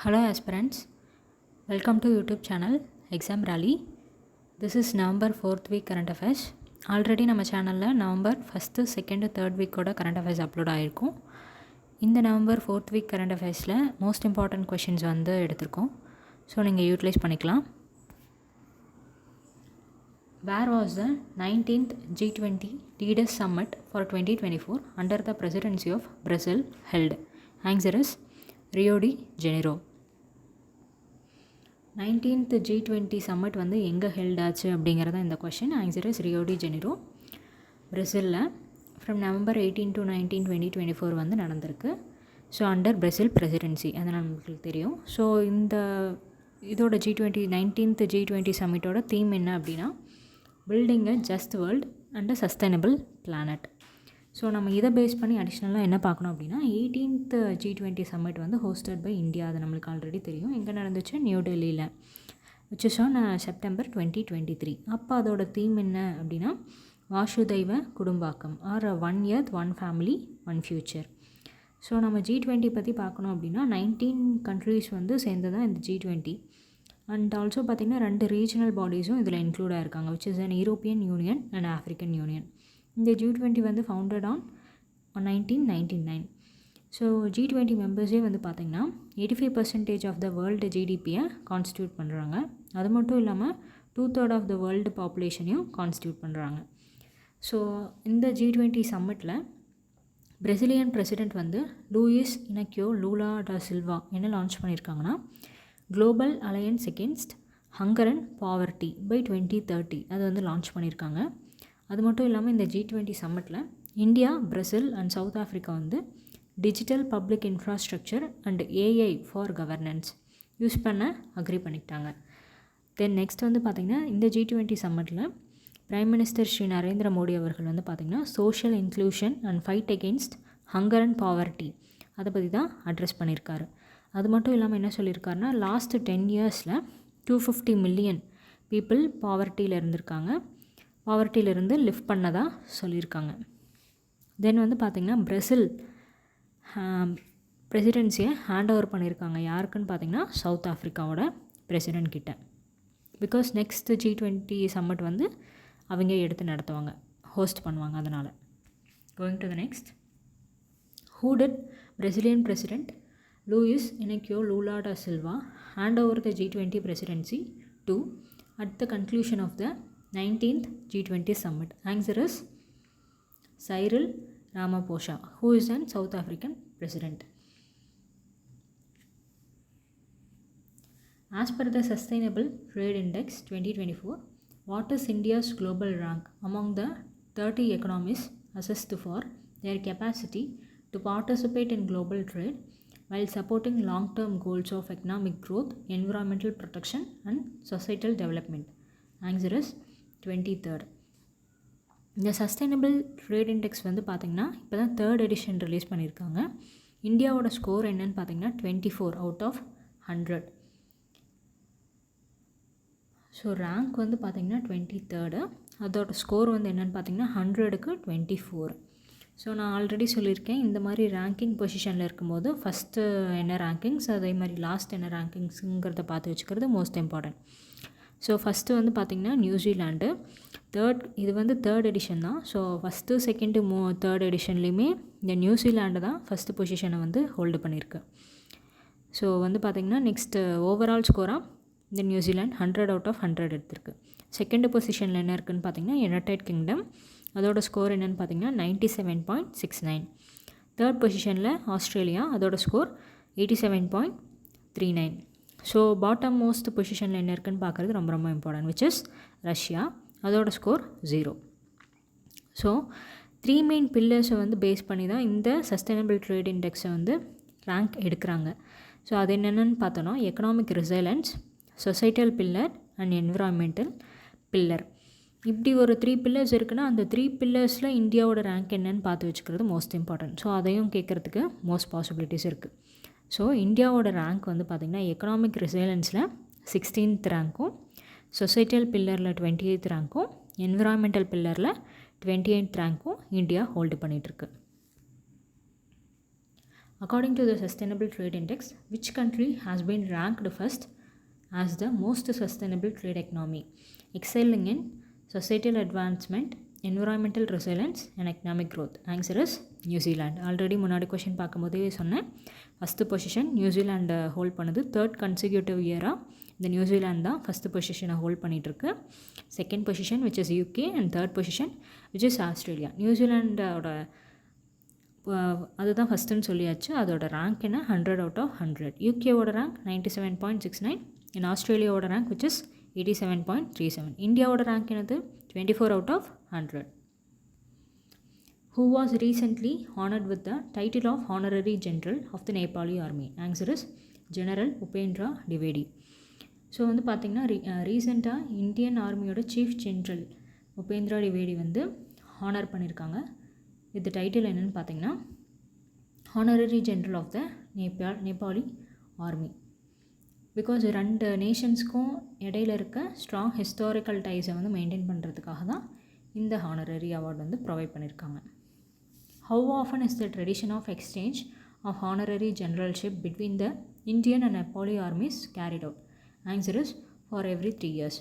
Hello aspirants, welcome to YouTube channel Exam Rally. This is November 4th week current affairs. Already நம்ம சேனலில் November 1st, 2nd, 3rd week கூட current affairs upload ஆகிருக்கும். இந்த November 4th week current affairsல most important questions வந்து எடுத்திருக்கோம். So நீங்கள் utilise பண்ணிக்கலாம். Where was the 19th G20 Leaders Summit for 2024 under the presidency of Brazil held? Answer is Rio de Janeiro. 19th G20 Summit வந்து எங்கே held ஆச்சு அப்படிங்கிறத இந்த question. Answer is Rio de Janeiro, பிரசிலில். From November 18 to 19, 2024 வந்து நடந்திருக்கு. So under Brazil presidency, அது நம்மளுக்கு தெரியும். ஸோ இதோட G20 19th G20 சம்மிட்டோட தீம் என்ன அப்படின்னா building a just world and a sustainable planet. So நம்ம இதை பேஸ் பண்ணி அடிஷ்னலாக என்ன பார்க்கணும் அப்படின்னா 18th G20 சம்மிட் வந்து ஹோஸ்டட் பை இந்தியா. அது நம்மளுக்கு ஆல்ரெடி தெரியும். எங்கே நடந்துச்சு? நியூ டெல்லியில், விச் இஸ் ஆன் September 2023. அப்போ அதோட தீம் என்ன அப்படின்னா Vasudhaiva Kutumbakam or 1 earth 1 family 1 future. So நம்ம G20 பற்றி பார்க்கணும் அப்படின்னா 19 countries வந்து சேர்ந்து தான் இந்த G20. அண்ட் ஆல்சோ பார்த்திங்கன்னா 2 ரீஜனல் பாடிஸும் இதில் இன்க்ளூட் ஆகிருக்காங்க, which is an European Union and African Union. இந்த G20 வந்து ஃபவுண்டட் ஆன் 1999. ஸோ G20 மெம்பர்ஸே வந்து பார்த்திங்கன்னா 85% ஆஃப் த வேர்ல்டு ஜிடிபியை கான்ஸ்டியூட் பண்ணுறாங்க. அது மட்டும் இல்லாமல் 2/3 ஆஃப் த வேர்ல்டு பாப்புலேஷனையும் கான்ஸ்டியூட் பண்ணுறாங்க. ஸோ இந்த G20 சம்மிட்டில் பிரசிலியன் பிரசிடெண்ட் வந்து Luiz Inacio Lula da Silva என்ன லான்ச் பண்ணியிருக்காங்கன்னா global alliance against hunger and poverty by 2030 அது வந்து லான்ச் பண்ணியிருக்காங்க. அது மட்டும் இல்லாமல் இந்த G20 சம்மிட்டில் India, Brazil and South Africa வந்து digital public infrastructure and AI for governance use பண்ண அக்ரி பண்ணிக்கிட்டாங்க. தென் நெக்ஸ்ட் வந்து பார்த்திங்கன்னா இந்த G20 சம்மிட்டில் பிரைம் மினிஸ்டர் ஸ்ரீ நரேந்திர மோடி அவர்கள் வந்து பார்த்திங்கன்னா social inclusion and fight against hunger and poverty அதை பற்றி தான் அட்ரஸ் பண்ணியிருக்காரு. அது மட்டும் இல்லாமல் என்ன சொல்லியிருக்காருன்னா லாஸ்ட் 10 இயர்ஸில் 250 மில்லியன் பீப்புள் பாவர்ட்டியில் இருந்திருக்காங்க, பாவர்ட்டியிலிருந்து லிஃப்ட் பண்ணதாக சொல்லியிருக்காங்க. தென் வந்து பார்த்திங்கன்னா பிரசில் பிரசிடென்சியை ஹேண்ட் ஓவர் பண்ணியிருக்காங்க. யாருக்குன்னு பார்த்திங்கன்னா சவுத் ஆஃப்ரிக்காவோட பிரசிடென்ட் கிட்ட. பிகாஸ் நெக்ஸ்ட் G20 சம்மிட் வந்து அவங்க எடுத்து நடத்துவாங்க, ஹோஸ்ட் பண்ணுவாங்க. அதனால் going to the next. Who did Brazilian president Luiz Inacio Lula da Silva hand over the G20 presidency to at the conclusion of the 19th G20 summit? Answer is Cyril Ramaphosa, who is an South African president. As per the Sustainable Trade Index 2024, what is India's global rank among the 30 economies assessed for their capacity to participate in global trade while supporting long-term goals of economic growth, environmental protection and societal development? Answer is 23rd. இந்த sustainable trade index வந்து பார்த்திங்கன்னா இப்போ தான் 3rd edition release பண்ணியிருக்காங்க. இந்தியாவோட score என்னன்னு பார்த்திங்கன்னா 24 out of 100. So rank வந்து பார்த்திங்கன்னா 23rd. அதோட ஸ்கோர் வந்து என்னென்னு பார்த்திங்கன்னா 100க்கு 24. ஸோ நான் ஆல்ரெடி சொல்லியிருக்கேன், இந்த மாதிரி ரேங்கிங் பொசிஷனில் இருக்கும்போது ஃபஸ்ட்டு என்ன ரேங்கிங்ஸ், அதே மாதிரி லாஸ்ட் என்ன ரேங்கிங்ஸுங்கிறத பார்த்து வச்சுக்கிறது மோஸ்ட் இம்பார்ட்டன்ட். ஸோ ஃபஸ்ட்டு வந்து பார்த்திங்கன்னா நியூசிலாண்டு இது வந்து 3rd எடிஷன் தான். ஸோ ஃபஸ்ட்டு, செகண்டு, 3rd எடிஷன்லேயுமே இந்த நியூசிலாண்டு தான் ஃபஸ்ட்டு பொசிஷனை வந்து ஹோல்டு பண்ணியிருக்கு. ஸோ வந்து பார்த்திங்கன்னா நெக்ஸ்ட்டு ஓவரால் ஸ்கோராக இந்த நியூசிலாண்ட் 100 out of 100 எடுத்திருக்கு. செகண்டு பொசிஷனில் என்ன இருக்குதுன்னு பார்த்திங்கன்னா யுனைடெட் கிங்டம், அதோட ஸ்கோர் என்னென்னு பார்த்திங்கன்னா 97.69. 3rd பொசிஷனில் ஆஸ்திரேலியா, அதோட ஸ்கோர் 87.39. ஸோ பாட்டம் மோஸ்ட் பொசிஷனில் என்ன இருக்குன்னு பார்க்குறது ரொம்ப ரொம்ப இம்பார்ட்டன்ட், விச் இஸ் ரஷ்யா, அதோட ஸ்கோர் 0. ஸோ 3 மெயின் பில்லர்ஸை வந்து பேஸ் பண்ணி தான் இந்த சஸ்டைனபிள் ட்ரேட் இண்டெக்ஸை வந்து ரேங்க் எடுக்கிறாங்க. ஸோ அது என்னென்னு பார்த்தோன்னா economic resilience, societal pillar and environmental pillar. இப்படி ஒரு 3 பில்லர்ஸ் இருக்குன்னா அந்த 3 பில்லர்ஸில் இந்தியாவோட ரேங்க் என்னன்னு பார்த்து வச்சுக்கிறது மோஸ்ட் இம்பார்ட்டன்ட். ஸோ அதையும் கேட்குறதுக்கு மோஸ்ட் பாசிபிலிட்டிஸ் இருக்குது. ஸோ இந்தியாவோட ரேங்க் வந்து பார்த்திங்கன்னா எக்கனாமிக் ரெசிலன்ஸில் 16th ரேங்க்கும், சொசைட்டல் பில்லரில் 28th ரேங்க்கும், என்விரான்மெண்டல் பில்லரில் 28th ரேங்க்கும் இந்தியா ஹோல்டு பண்ணிகிட்ருக்கு. According to the Sustainable Trade Index, which country has been ranked first as the most sustainable trade economy, excelling in societal advancement, environmental resilience and economic growth? Answer is New Zealand. Already முன்னாடி கொஷின் பார்க்கும்போதே சொன்னேன், first position நியூசிலாண்டை hold பண்ணுது. Third consecutive இயராக இந்த New Zealand தான் first பொசிஷனை ஹோல்ட் பண்ணிகிட்ருக்கு. Second position which is UK and third position which is Australia. நியூசிலாண்டோட அதுதான் ஃபஸ்ட்டுன்னு சொல்லியாச்சு. அதோட ரேங்க் என்ன 100 out of 100. யூகேவோட ரேங்க் 97.69 and ஆஸ்திரேலியாவோட ரேங்க் விச் இஸ் 87.37. இந்தியாவோட ரேங்க் என்னது 24 out of 100. Who was recently honored with the title of Honorary General of the Nepali Army? Answer is General Upendra Dwivedi. ஸோ வந்து பார்த்திங்கன்னா ரீசெண்டாக இந்தியன் ஆர்மியோட சீஃப் ஜென்ரல் உபேந்திரா திவேடி வந்து ஹானர் பண்ணியிருக்காங்க. இது டைட்டில் என்னென்னு பார்த்தீங்கன்னா honorary general of the Nepali army. Because ரெண்டு நேஷன்ஸ்க்கும் இடையில இருக்க ஸ்ட்ராங் ஹிஸ்டாரிக்கல் டைஸை வந்து மெயின்டைன் பண்ணுறதுக்காக தான் இந்த ஹானரரி அவார்டு வந்து ப்ரொவைட் பண்ணியிருக்காங்க. How often is the tradition of exchange of honorary generalship between the Indian and Nepali armies carried out? Answer is for every 3 years.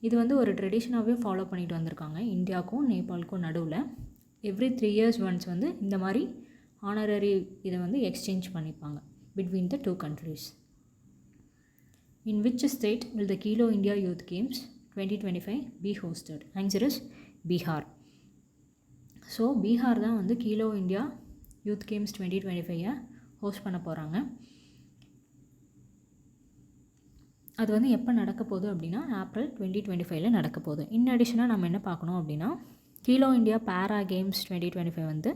இது வந்து ஒரு ட்ரெடிஷனாகவே ஃபாலோ பண்ணிட்டு வந்திருக்காங்க. இந்தியாவுக்கும் நேபாளுக்கும் நடுவில் எவ்ரி 3 years ஒன்ஸ் வந்து இந்த மாதிரி ஹானரரி இதை வந்து எக்ஸ்சேஞ்ச் பண்ணிப்பாங்க between the 2 countries. In which state will the Khelo India Youth Games 2025 be hosted? Answer is Bihar. So Bihar தான் வந்து Khelo India youth games 2025 host பண்ண போகிறாங்க. அது வந்து எப்போ நடக்க போகுது அப்படின்னா ஏப்ரல் 2025 நடக்க போகுது. அடிஷனாக நம்ம என்ன பார்க்கணும் அப்படின்னா கீலோ இந்தியா பேரா கேம்ஸ் 2025 வந்து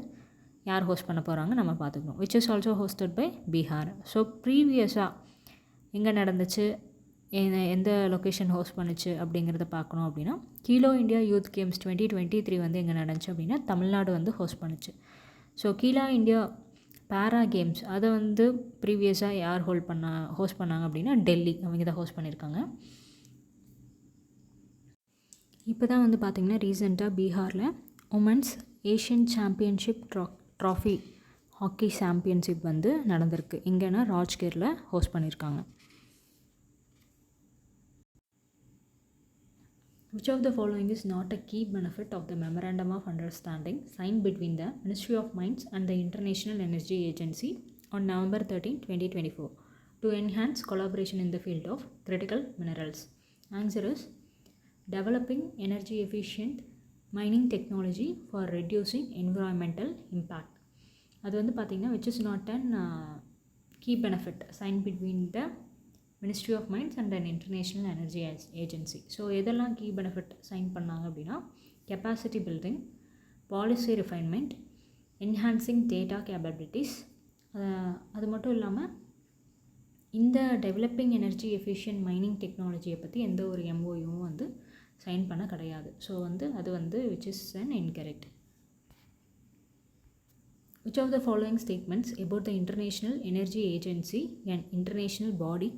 யார் ஹோஸ்ட் பண்ண போகிறாங்க நம்ம பார்த்துக்கணும். Which is also hosted by Bihar. So ப்ரீவியஸாக எங்கே நடந்துச்சு, எந்த லொக்கேஷன் ஹோஸ்ட் பண்ணுச்சு அப்படிங்கிறத பார்க்கணும். அப்படின்னா கீலோ இந்தியா யூத் கேம்ஸ் 2023 வந்து எங்கே நடந்துச்சு அப்படின்னா தமிழ்நாடு வந்து ஹோஸ்ட் பண்ணுச்சு. ஸோ கீலோ இந்தியா பேரா கேம்ஸ் அதை வந்து ப்ரீவியஸாக யார் ஹோஸ்ட் பண்ணாங்க அப்படின்னா டெல்லி அவங்க தான் ஹோஸ்ட் பண்ணியிருக்காங்க. இப்போ தான் வந்து பார்த்திங்கன்னா ரீசெண்டாக பீகாரில் women's Asian championship trophy hockey championship வந்து நடந்திருக்கு. எங்கன்னா ராஜ்கிரில் ஹோஸ்ட் பண்ணியிருக்காங்க. Which of the following is not a key benefit of the Memorandum of Understanding signed between the Ministry of Mines and the International Energy Agency on November 13, 2024 to enhance collaboration in the field of critical minerals? Answer is developing energy efficient mining technology for reducing environmental impact. அது வந்து பார்த்திங்கன்னா which is not an key benefit signed between the Ministry of Mines and an International Energy Agency. So எதெல்லாம் key benefit sign பண்ணாங்க அப்படின்னா capacity building, policy refinement, enhancing data capabilities. அது மட்டும் இல்லாமல் இந்த டெவலப்பிங் எனர்ஜி எஃபிஷியன்ட் மைனிங் டெக்னாலஜியை பற்றி எந்த ஒரு எம்ஓயும் வந்து சைன் பண்ண கிடையாது. ஸோ வந்து அது வந்து which is an incorrect. Which of the following statements about the International Energy Agency, an international body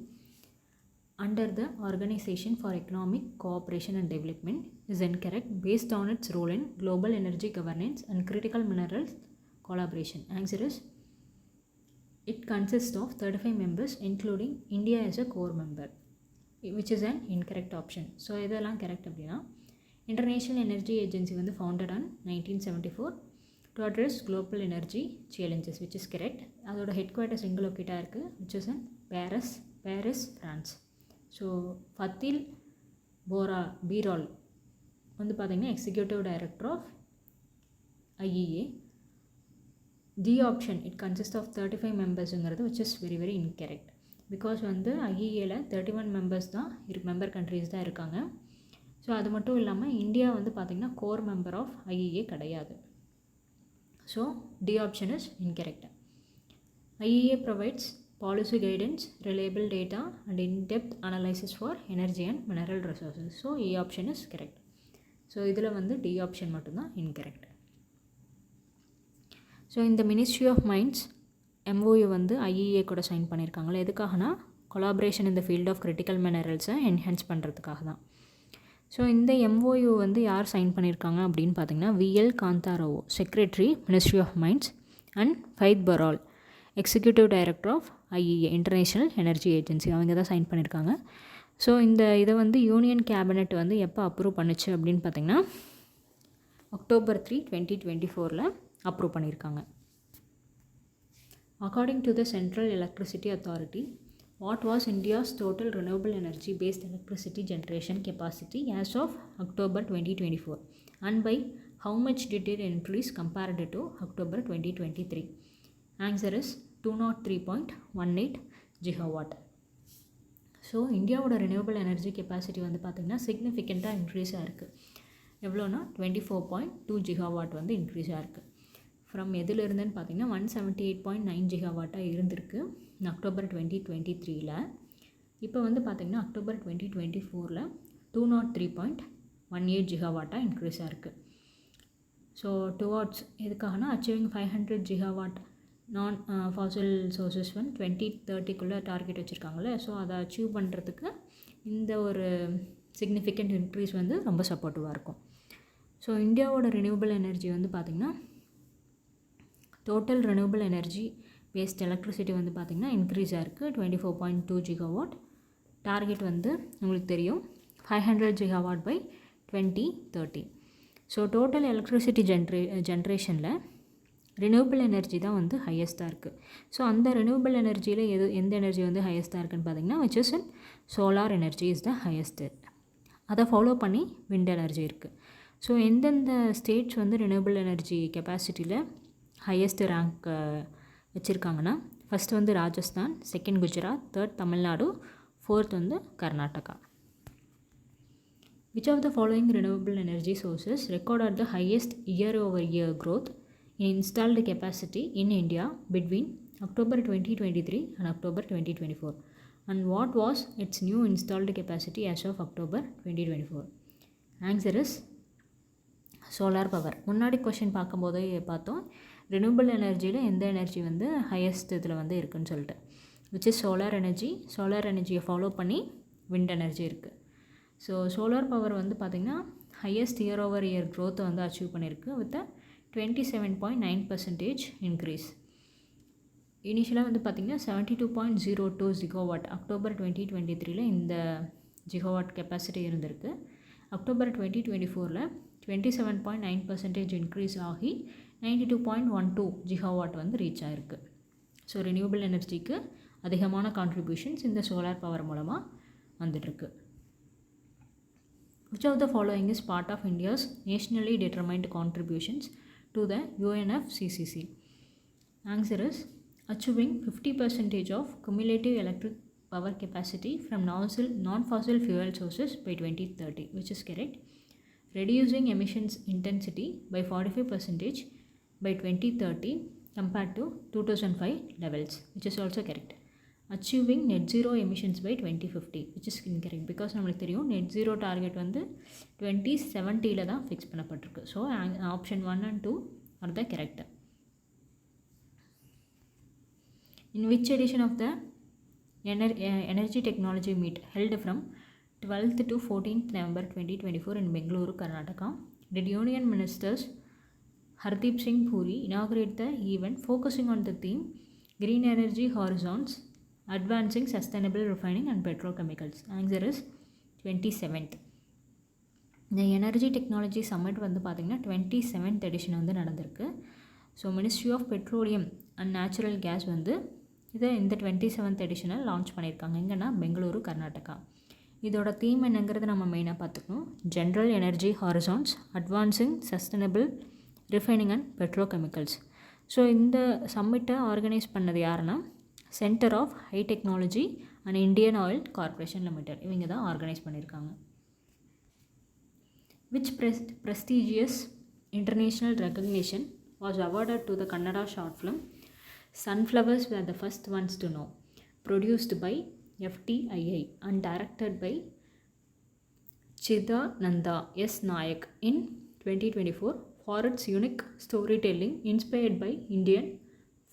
under the Organization for Economic Cooperation and Development, is incorrect based on its role in global energy governance and critical minerals collaboration? Answer is it consists of 35 members including India as a core member, which is an incorrect option. So இதெல்லாம் correct அப்படின்னா International Energy Agency வந்து founded on 1974 to address global energy challenges, which is correct. அதோட headquarters எங்கே லொக்கேட்டாக இருக்குது, which is in Paris, France. So Fatih Birol வந்து பார்த்திங்கன்னா executive director of IEA. D option it consist of 35 மெம்பர்ஸுங்கிறது which is very very incorrect. Because வந்து ஐஇஏல 31 members தான் மெம்பர் கண்ட்ரீஸ் தான் இருக்காங்க. ஸோ அது மட்டும் இல்லாமல் இந்தியா வந்து பார்த்திங்கன்னா கோர் மெம்பர் ஆஃப் ஐஇஏ கிடையாது. So D option is incorrect. IEA provides policy guidance, reliable data and in-depth analysis for energy and mineral resources. So E option is correct. So இதில் வந்து D option மட்டும்தான் incorrect. So இந்த Ministry of Mines MOU வந்து IEA கூட sign பண்ணியிருக்காங்களே எதுக்காகனா collaboration in the field of critical மினரல்ஸை enhance பண்ணுறதுக்காக தான். ஸோ இந்த MOU வந்து யார் சைன் பண்ணியிருக்காங்க அப்படின்னு பார்த்தீங்கன்னா VL காந்தாராவோ, secretary ministry of mines, and Fatih Birol, executive director of IEA international energy agency அவங்க தான் சைன் பண்ணியிருக்காங்க. ஸோ இந்த இதை வந்து யூனியன் கேபினெட் வந்து எப்போ அப்ரூவ் பண்ணுச்சு அப்படின்னு பார்த்திங்கன்னா October 3, 2024 அப்ரூவ் பண்ணியிருக்காங்க. According to the Central Electricity Authority, what was India's total renewable energy based electricity generation capacity as of October 2024 and by how much did it increase compared to October 2023? Answer is 203.18 gigawatt. So இந்தியாவோட renewable energy capacity வந்து பார்த்திங்கன்னா சிக்னிஃபிகண்ட்டாக increase ஆகிருக்கு. எவ்வளோனா 24.2 gigawatt வந்து increase ஆகிருக்கு. From எதில் இருந்துன்னு பார்த்திங்கன்னா 178.9 ஜிகாவாட்டாக இருந்திருக்கு அக்டோபர் 2023. இப்போ வந்து பார்த்திங்கன்னா அக்டோபர் 2024 203.18 ஜிகாவாட்டாக இன்க்ரீஸ் ஆகிருக்கு. ஸோ டுவார்ட்ஸ் எதுக்காகனா அச்சீவிங் 500 ஜிகாவாட் நான் ஃபாசில் சோர்சஸ் வந்து 2030 டார்கெட் வச்சுருக்காங்களே. ஸோ அதை அச்சீவ் பண்ணுறதுக்கு இந்த ஒரு சிக்னிஃபிகண்ட் இன்க்ரீஸ் வந்து ரொம்ப சப்போர்ட்டிவாக இருக்கும். ஸோ இந்தியாவோட ரினியூவபிள் எனர்ஜி வந்து பார்த்திங்கன்னா total renewable energy based electricity வந்து பார்த்திங்கன்னா இன்க்ரீஸ் ஆகிருக்கு 24.2 ஜிகாவாட். டார்கெட் வந்து உங்களுக்கு தெரியும் 500 gigawatt by 2030. So total electricity ஜென்ரேஷனில் ரினியூவபிள் எனர்ஜி தான் வந்து ஹையஸ்ட்டாக இருக்குது. ஸோ அந்த ரினியூவபிள் எனர்ஜியில் எந்த எனர்ஜி வந்து ஹையஸ்ட்டாக இருக்குன்னு பார்த்திங்கன்னா which is in solar energy is the highest. அதை ஃபாலோ பண்ணி விண்ட் எனர்ஜி இருக்குது. ஸோ எந்தெந்த ஸ்டேட்ஸ் வந்து ரினியூவபிள் எனர்ஜி கெப்பாசிட்டியில் ஹையஸ்ட் ரேங்க் வச்சுருக்காங்கன்னா ஃபஸ்ட் வந்து Rajasthan, second Gujarat, third Tamil Nadu, fourth வந்து Karnataka. Which of the following renewable energy sources recorded the highest year-over-year growth in installed capacity in India between October 2023 and October 2024? And what was its new installed capacity as of October 2024? Answer is solar power. முன்னாடி கொஷின் பார்க்கும்போதே பார்த்தோம் renewable எனர்ஜியில் எந்த energy வந்து highest இதில் வந்து இருக்குதுன்னு சொல்லிட்டு, which is solar energy. Solar எனர்ஜியை ஃபாலோ பண்ணி விண்ட் எனர்ஜி இருக்குது. ஸோ சோலார் பவர் வந்து பார்த்திங்கன்னா ஹையஸ்ட் இயர்-ஓவர்-இயர் க்ரோத்தை வந்து அச்சீவ் பண்ணியிருக்கு வித் 27.9% இன்க்ரீஸ். இனிஷியலாக வந்து பார்த்திங்கன்னா 72.02 ஜிகாவாட் அக்டோபர் 2023 இந்த ஜிகாவாட் கெப்பாசிட்டி இருந்திருக்கு. அக்டோபர் 2024 27.9% இன்க்ரீஸ் ஆகி 92.12 ஜிகாவாட் வந்து ரீச் ஆகிருக்கு. ஸோ ரினியூவபிள் எனர்ஜிக்கு அதிகமான கான்ட்ரிபியூஷன்ஸ் இந்த சோலார் பவர் மூலமாக வந்துட்டுருக்கு. Which of the following is part of India's nationally determined contributions to the UNFCCC? Answer is achieving 50% of cumulative electric power capacity from non-fossil fuel sources by 2030, which is correct. Reducing emissions intensity by 45% by 2030 compared to 2005 levels, which is also correct. Achieving net zero emissions by 2050, which is incorrect because நம்மளுக்கு தெரியும் net zero target வந்து 2070 தான் fix பண்ணப்பட்டிருக்கு. So option 1 and 2 are the correct. In which edition of the Energy Technology Meet held from 12th to 14th November 2024 in Bengaluru, Karnataka, did Union Ministers Hardeep Singh Puri inaugurate the event focusing on the theme Green Energy Horizons, Advancing Sustainable Refining and Petrochemicals? Answer is 27th. இந்த energy technology submit வந்து பார்த்திங்கன்னா 27th edition வந்து நடந்திருக்கு. So ministry of petroleum and natural gas வந்து இதை இந்த 27th எடிஷனை launch பண்ணியிருக்காங்க. எங்கன்னா பெங்களூரு, கர்நாடகா. இதோட தீம் என்னங்கிறது நம்ம மெயினாக பார்த்துக்கணும். General energy horizons, advancing sustainable refining and petrochemicals. So இந்த சம்மிட்டை ஆர்கனைஸ் பண்ணது யாருன்னா centre of high technology and Indian oil corporation limited. இவங்க தான் ஆர்கனைஸ் பண்ணியிருக்காங்க. Which prestigious international recognition was awarded to the Kannada short film Sunflowers Were the First Ones to Know, produced by FTII and directed by Chidananda S. Nayak in 2024 for its unique storytelling inspired by Indian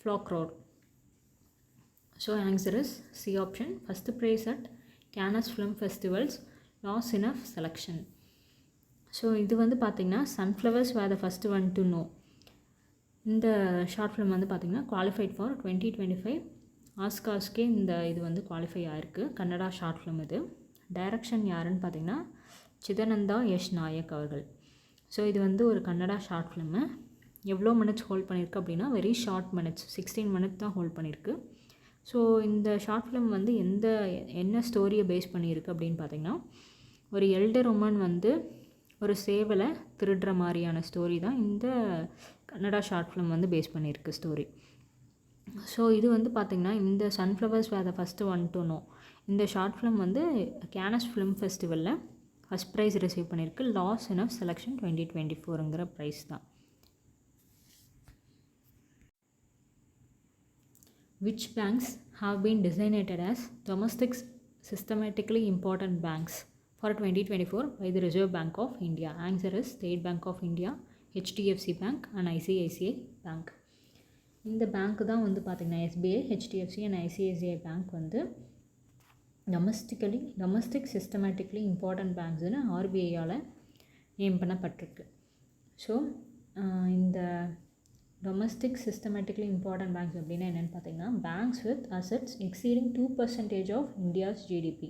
folklore? So answer is C option. First prize at Cannes Film Festivals, lost enough selection. So இது வந்து பார்த்திங்கன்னா sunflowers were the first one to know. இந்த short film வந்து பார்த்திங்கன்னா qualified for 2025 ஆஸ்கார்ஸ்க்கே இந்த இது வந்து qualify ஆகிருக்கு. கன்னடா ஷார்ட் ஃபிலிம் இது. டைரக்ஷன் யாருன்னு பார்த்திங்கன்னா சிதனந்தா யஷ் நாயக் அவர்கள். ஸோ இது வந்து ஒரு கன்னடா ஷார்ட் ஃபிலிமு. எவ்வளோ மினிட்ஸ் ஹோல்ட் பண்ணியிருக்கு அப்படின்னா வெரி ஷார்ட் மினிட்ஸ், 16 மினிட்ஸ் தான் ஹோல்ட் பண்ணியிருக்கு. ஸோ இந்த ஷார்ட் ஃபிலிம் வந்து என்ன ஸ்டோரியை பேஸ் பண்ணியிருக்கு அப்படின்னு பார்த்திங்கன்னா, ஒரு எல்டர் உமன் வந்து ஒரு சேவலை திருடுற மாதிரியான ஸ்டோரி தான் இந்த கன்னடா ஷார்ட் ஃபிலிம் வந்து பேஸ் பண்ணியிருக்கு ஸ்டோரி. ஸோ இது வந்து பார்த்திங்கன்னா இந்த sunflowers were the first one to know. இந்த ஷார்ட் ஃபிலிம் வந்து கேனஸ் ஃபிலிம் ஃபெஸ்டிவலில் ஃபஸ்ட் ப்ரைஸ் ரிசீவ் பண்ணியிருக்கு. லாஸ் இன் ஆஃப் செலெக்ஷன் 2024ங்கிற ப்ரைஸ் தான். Which banks have been designated as domestic systematically important banks for 2024 by the Reserve Bank of India? Answer is State Bank of India, HDFC Bank and ICICI Bank. இந்த bank தான் வந்து பார்த்திங்கன்னா SBI, HDFC and ICICI Bank வந்து domestic systematically important பேங்க்ஸ்னு ஆர்பிஐயால் name பண்ணப்பட்டிருக்கு. So இந்த domestic systematically important banks அப்படின்னா என்னென்னு பார்த்தீங்கன்னா, banks with assets exceeding 2% of India's GDP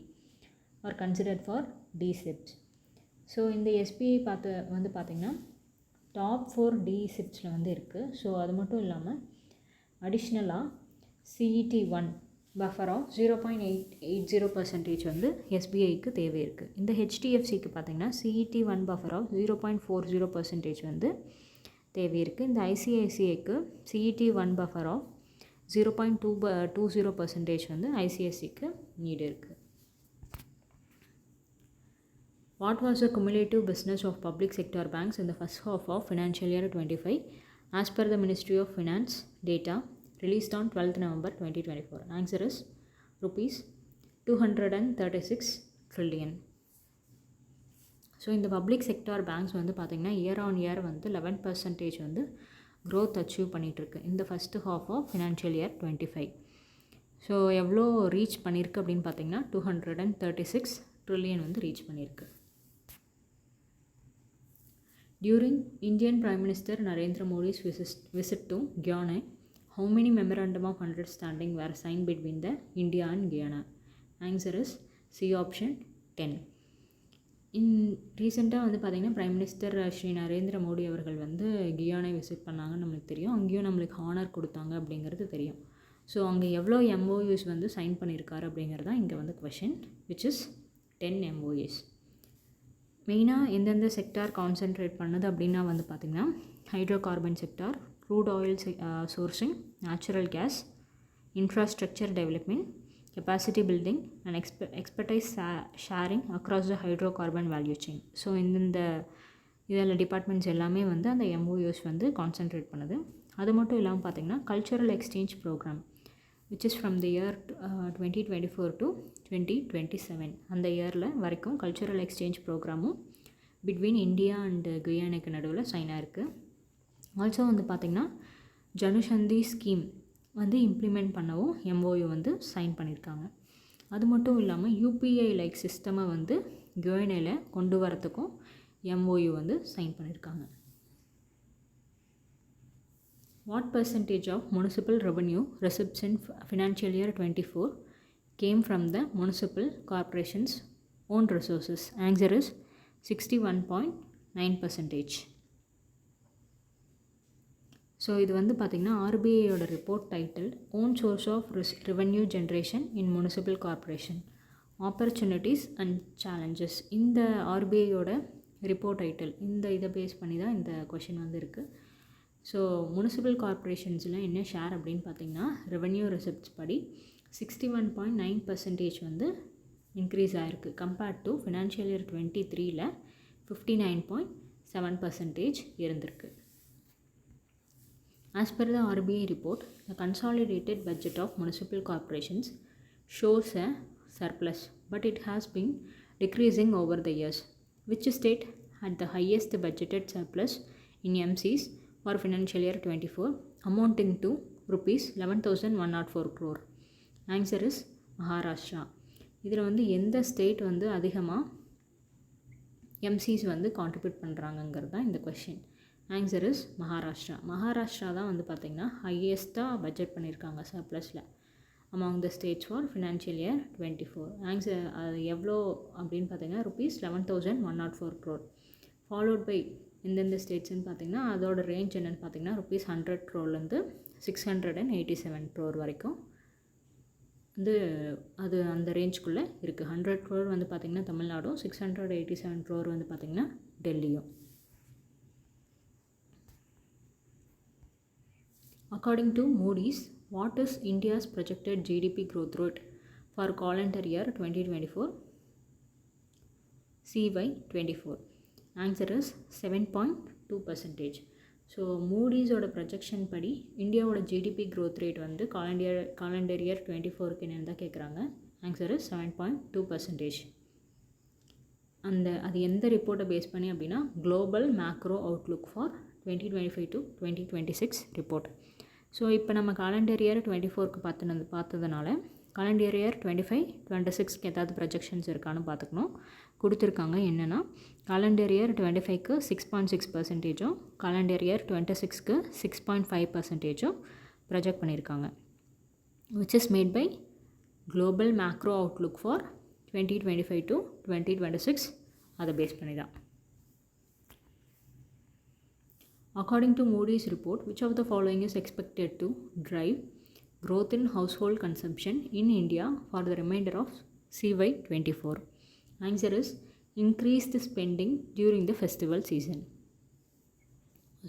are considered for DSIBs. So இந்த எஸ்பிஐ வந்து பார்த்திங்கன்னா டாப் 4 டிசிப்ஸில் வந்து இருக்குது. ஸோ அது மட்டும் இல்லாமல் அடிஷ்னலாக CET1 பஃபர் ஆஃப் 0.80% வந்து எஸ்பிஐக்கு தேவை இருக்குது. இந்த ஹெச்டிஎஃப்சிக்கு பார்த்திங்கன்னா CET1 பஃபர் ஆஃப் 0.40% வந்து தேவை இருக்குது. இந்த ஐசிஐசிஐக்கு CET1 பஃபர் ஆஃப் 0.20% வந்து ஐசிஐசிக்கு நீடு இருக்குது. What was the cumulative business of public sector banks in the first half of financial year 25 as per the Ministry of Finance data released on 12th November 2024? Answer is rupees 236 trillion. So இந்த public sector banks வந்து பார்த்திங்கன்னா year on year வந்து 11% வந்து growth achieve பண்ணிகிட்ருக்கு இந்த first half of financial year 25. So எவ்வளோ reach பண்ணியிருக்கு அப்படின்னு பார்த்திங்கன்னா 236 trillion வந்து ரீச் பண்ணியிருக்கு. During Indian Prime Minister Narendra Modi's visit to Guyana, how many memorandum of understanding were signed between the India and Guyana? Answer is C option 10. ரீசெண்டாக வந்து பார்த்திங்கன்னா prime minister Shri Narendra Modi அவர்கள் வந்து கியானை விசிட் பண்ணாங்கன்னு நம்மளுக்கு தெரியும். அங்கேயும் நம்மளுக்கு ஹானர் கொடுத்தாங்க அப்படிங்கிறது தெரியும். ஸோ அங்கே எவ்வளோ எம்ஓயூஸ் வந்து சைன் பண்ணியிருக்காரு அப்படிங்கிறது தான் இங்கே வந்து கொஷின், விச் இஸ் 10 MOUs. மெயினாக எந்தெந்த செக்டார் கான்சென்ட்ரேட் பண்ணுது அப்படின்னா வந்து பார்த்திங்கன்னா hydrocarbon sector, crude oil sourcing, natural gas, infrastructure development, capacity building and expertise sharing across the hydrocarbon value chain. So இந்த இதில் டிபார்ட்மெண்ட்ஸ் எல்லாமே வந்து அந்த MOUs வந்து கான்சென்ட்ரேட் பண்ணுது. அது மட்டும் இல்லாமல் பார்த்திங்கன்னா cultural exchange programme which is from the year 2024 to 2027 அந்த இயரில் வரைக்கும் கல்ச்சுரல் எக்ஸ்சேஞ்ச் ப்ரோக்ராமும் பிட்வீன் இந்தியா அண்ட் குயானாக்கு நடுவில் சைன் ஆயிருக்கு. ஆல்சோ வந்து பார்த்திங்கன்னா ஜனுசந்தி ஸ்கீம் வந்து இம்ப்ளிமெண்ட் பண்ணவும் MOU வந்து சைன் பண்ணியிருக்காங்க. அது மட்டும் இல்லாமல் UPI லைக் சிஸ்டமை வந்து குயானாவில் கொண்டு வரத்துக்கும் MOU வந்து சைன் பண்ணியிருக்காங்க. What percentage of municipal revenue receipts in financial year 24 came from the municipal corporations' own resources? Answer is 61.9%. So இது வந்து பார்த்திங்கன்னா ஆர்பிஐயோட report title own source of revenue generation in municipal corporation opportunities and challenges. இந்த ஆர்பிஐயோட report title இந்த இதை base பண்ணி தான் இந்த கொஷின் வந்து இருக்குது. ஸோ முனிசிபல் கார்ப்பரேஷன்ஸில் என்ன ஷேர் அப்படின்னு பார்த்திங்கன்னா ரெவென்யூ ரிசிப்ட்ஸ் படி 61.9% வந்து இன்க்ரீஸ் ஆகிருக்கு கம்பேர்ட் டு ஃபினான்ஷியல் இயர் 23ல் 59.7% இருந்திருக்கு. As per the RBI report, the consolidated budget of municipal corporations shows a surplus, but it has been decreasing over the years. Which state had the highest budgeted surplus in MCs for financial year 24, amounting to rupees 11,104 crore? Answer is Maharashtra. இதில் வந்து எந்த state வந்து அதிகமாக MCs வந்து contribute பண்ணுறாங்கங்கிறது தான் இந்த question. Answer is Maharashtra. Maharashtra தான் வந்து பார்த்திங்கன்னா ஹையஸ்ட்டாக பட்ஜெட் பண்ணியிருக்காங்க சர்ப்ளஸில் among the states for financial year 24. ஆன்சர் அது எவ்வளோ அப்படின்னு பார்த்தீங்கன்னா ₹11,104 crore. ஃபாலோட் பை எந்தெந்த ஸ்டேட்ஸ்ன்னு பார்த்தீங்கன்னா அதோட ரேஞ்ச் என்னென்னு பார்த்தீங்கன்னா ₹100 crore ₹687 crore வரைக்கும் வந்து அது அந்த ரேஞ்சுக்குள்ளே இருக்குது. 100 crore வந்து பார்த்திங்கன்னா தமிழ்நாடும், 687 crore வந்து பார்த்திங்கன்னா டெல்லியும். According to Moody's, what is India's projected GDP growth rate for calendar year 2024 CY24? Answer is 7.2%. So மூடிஸோட ப்ரொஜெக்ஷன் படி இந்தியாவோட ஜிடிபி க்ரோத் ரேட் வந்து காலண்டர் இயர் 24க்கு என்னென்னு தான் கேட்குறாங்க. Answer is 7.2%. அது எந்த ரிப்போர்ட்டை பேஸ் பண்ணி அப்படின்னா global macro outlook for 2025 to 2026 report. So இப்போ நம்ம காலண்டர் இயர் 24க்கு பார்த்ததுனால காலண்டர் இயர் 25-26க்கு ஏதாவது ப்ரொஜெக்ஷன்ஸ் இருக்கான்னு பார்த்துக்கணும். கொடுத்துருக்காங்க என்னென்னா காலண்டர் இயர் 25க்கு 6.6%, காலண்டர் இயர் 26க்கு 6.5% ப்ரொஜெக்ட் பண்ணியிருக்காங்க. Which is made by global macro outlook for 2025 to 2026 அதை பேஸ் பண்ணி தான். According to Moody's report, which of the following is expected to drive growth in household consumption in India for the remainder of CY24? Answer is increased spending during the festival season.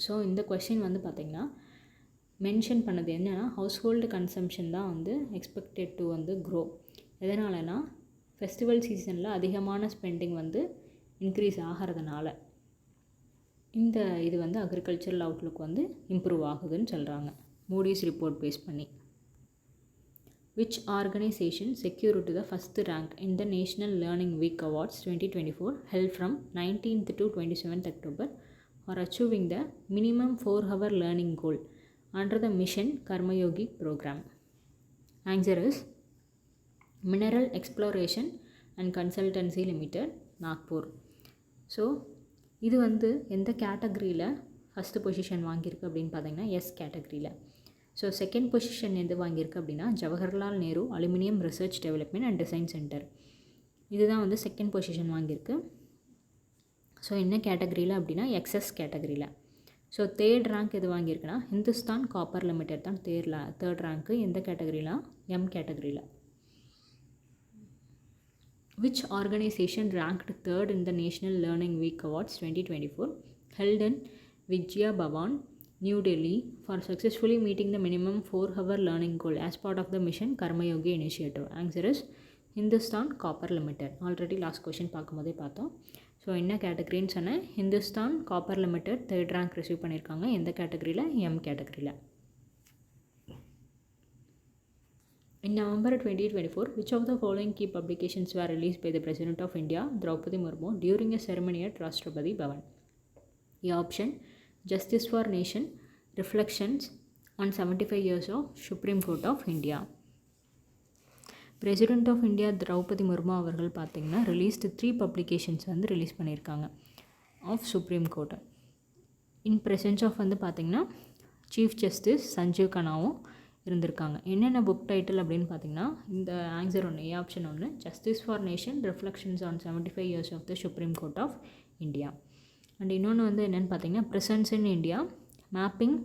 So இந்த question வந்து பார்த்திங்கன்னா mention பண்ணது என்னென்னா household consumption தான் வந்து expected to வந்து grow. எதனாலனா festival சீசனில் அதிகமான ஸ்பெண்டிங் வந்து இன்க்ரீஸ் ஆகிறதுனால இது வந்து அக்ரிகல்ச்சரல் அவுட்லுக் வந்து இம்ப்ரூவ் ஆகுதுன்னு சொல்கிறாங்க மூடிஸ் ரிப்போர்ட் பேஸ் பண்ணி. Which organization secured the first rank in the National Learning Week Awards 2024 held from 19th to 27th October for achieving the minimum 4-hour learning goal under the Mission Karmayogi program? Answer is Mineral Exploration and Consultancy Limited, Nagpur. So இது வந்து எந்த கேட்டகரியில் first position வாங்கியிருக்கு அப்படின்னு பார்த்தீங்கன்னா S கேட்டகரியில். So second position எது வாங்கியிருக்கு அப்படின்னா Jawaharlal Nehru aluminium research development and design centre. இதுதான் வந்து செகண்ட் பொசிஷன் வாங்கியிருக்கு. ஸோ என்ன கேட்டகரியில் அப்படின்னா எக்ஸஸ் கேட்டகரியில். ஸோ தேர்ட் ரேங்க் எது வாங்கியிருக்குன்னா ஹிந்துஸ்தான் காப்பர் லிமிடெட் தான் தேர்ட் ரேங்க்கு எந்த கேட்டகரியில் எம் கேட்டகரியில். Which organization ranked third in the National Learning Week Awards 2024 held in Vijaya Bhavan, New Delhi for successfully meeting the minimum 4-hour learning goal as part of the Mission Karmayogi initiative? Answer is Hindustan Copper Limited. Already last question பார்க்கும்போதே பார்த்தோம். So என்ன கேட்டகரின்னு சொன்னேன் Hindustan copper limited third rank receive பண்ணியிருக்காங்க எந்த கேட்டகரியில் M கேட்டகரியில். In November 2024, which of the following key publications were released by the President of India, Draupadi Murmu, during a ceremony at Rashtrapati Bhavan? A option, Justice for Nation, Reflections on 75 years of Supreme Court of India. President of India Draupadi Murmu அவர்கள் பார்த்திங்கன்னா released 3 publications வந்து release பண்ணியிருக்காங்க of supreme court. In presence of வந்து பார்த்திங்கன்னா chief justice Sanjeev கனாவும் இருந்திருக்காங்க. என்னென்ன book title அப்படின்னு பார்த்தீங்கன்னா இந்த ஆன்சர் ஒன்று ஏ ஆப்ஷன் ஒன்று justice for nation reflections on 75 years of the supreme court of India. And இன்னொன்று வந்து என்னென்னு பார்த்தீங்கன்னா prisons in India mapping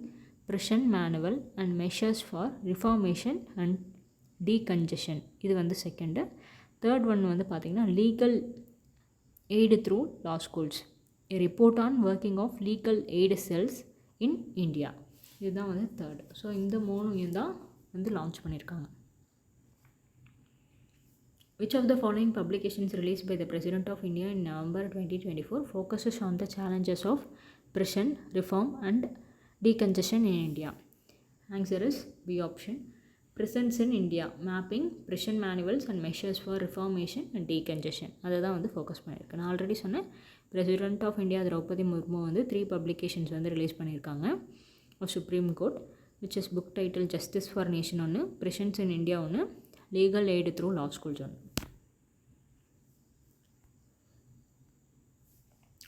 prison manual and measures for reformation and decongestion இது வந்து செகண்டு. தேர்ட் ஒன் வந்து பார்த்திங்கன்னா legal aid through law schools a report on working of legal aid cells in India இதுதான் வந்து தேர்டு. ஸோ இந்த 3 தான் வந்து launch பண்ணியிருக்காங்க. Which of the following publications released by the President of India in November 2024 focuses on the challenges of prison reform and decongestion in India? Answer is B option Prisons in India Mapping Prison Manuals and Measures for Reformation and Decongestion அதை தான் வந்து focus பண்ணியிருக்கு. நான் already சொன்னேன் President of India Draupadi Murmu வந்து 3 publications வந்து release பண்ணியிருக்காங்க of supreme court which is book title justice for nation ஒன்று, ப்ரிசன்ஸ் இன் இந்தியா ஒன்று, legal aid through law schools ஒன்று.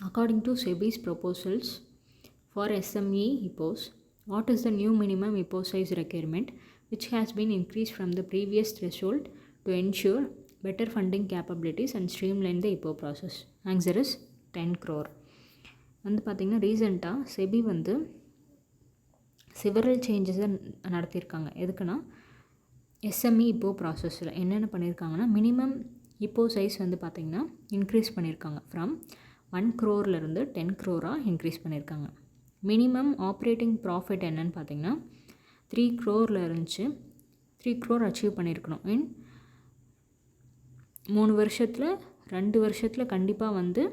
According to SEBI's proposals For SME IPOs, what is the new minimum IPO size requirement which has been increased from the previous threshold to ensure better funding capabilities and streamline the IPO process? Answer is 10 crore. வந்து பார்த்திங்கன்னா ரீசெண்டாக SEBI வந்து several சேஞ்சஸை நடத்தியிருக்காங்க. எதுக்குன்னா SME இப்போ ப்ராசஸில் என்னென்ன பண்ணியிருக்காங்கன்னா மினிமம் இப்போ சைஸ் வந்து பார்த்திங்கன்னா இன்க்ரீஸ் பண்ணியிருக்காங்க. ஃப்ரம் 1 crore-லேருந்து 10 crore-ஆக இன்க்ரீஸ் பண்ணியிருக்காங்க. மினிமம் ஆப்ரேட்டிங் ப்ராஃபிட் என்னன்னு பார்த்திங்கன்னா 3 crore-ல் இருந்துச்சு. 3 crore அச்சீவ் பண்ணியிருக்கணும். இன் 3 வருஷத்தில் 2 வருஷத்தில் கண்டிப்பாக வந்து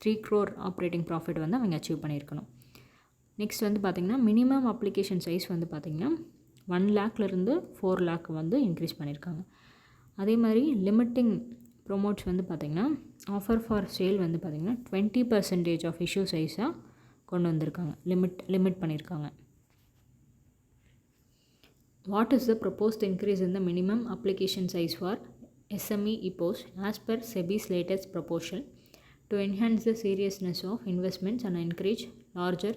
3 crore ஆப்ரேட்டிங் ப்ராஃபிட் வந்து அவங்க அச்சீவ் பண்ணியிருக்கணும். நெக்ஸ்ட் வந்து பார்த்திங்கன்னா மினிமம் அப்ளிகேஷன் சைஸ் வந்து பார்த்திங்கன்னா 1 lakh-லேருந்து 4 lakh வந்து இன்க்ரீஸ் பண்ணியிருக்காங்க. அதே மாதிரி லிமிட்டிங் ப்ரொமோட்ஸ் வந்து பார்த்திங்கன்னா ஆஃபர் ஃபார் சேல் வந்து பார்த்திங்கன்னா 20% ஆஃப் இஷ்யூ சைஸாக கொண்டு வந்திருக்காங்க. லிமிட் பண்ணியிருக்காங்க. What is the proposed increase in the minimum application size for SME IPOs as per SEBI's latest proposal to enhance the seriousness of investments and encourage larger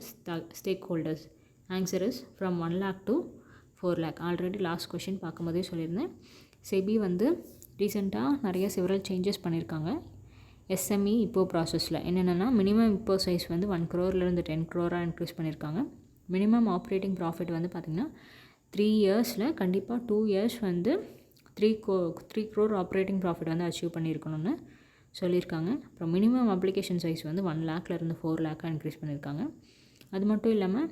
stakeholders? Answer is from 1 lakh to 4 lakh. Already last question பார்க்கும்போதே சொல்லியிருந்தேன். SEBI வந்து ரீசெண்டாக நிறைய several changes பண்ணியிருக்காங்க SME இப்போ ப்ராசஸில். என்னென்னா minimum இப்போ சைஸ் வந்து 1 crore-லேருந்து 10 crore-ஆக இன்க்ரீஸ் பண்ணியிருக்காங்க. மினிமம் ஆப்ரேட்டிங் ப்ராஃபிட் வந்து பார்த்திங்கன்னா 3 years-ல் கண்டிப்பாக 2 years வந்து 3 crore ஆப்ரேட்டிங் ப்ராஃபிட் வந்து அச்சீவ் பண்ணியிருக்கணும்னு சொல்லியிருக்காங்க. அப்புறம் மினிமம் அப்ளிகேஷன் சைஸ் வந்து 1 lakh-லேருந்து 4 lakh-ஆக இன்க்ரீஸ் பண்ணியிருக்காங்க. அது மட்டும் இல்லாமல்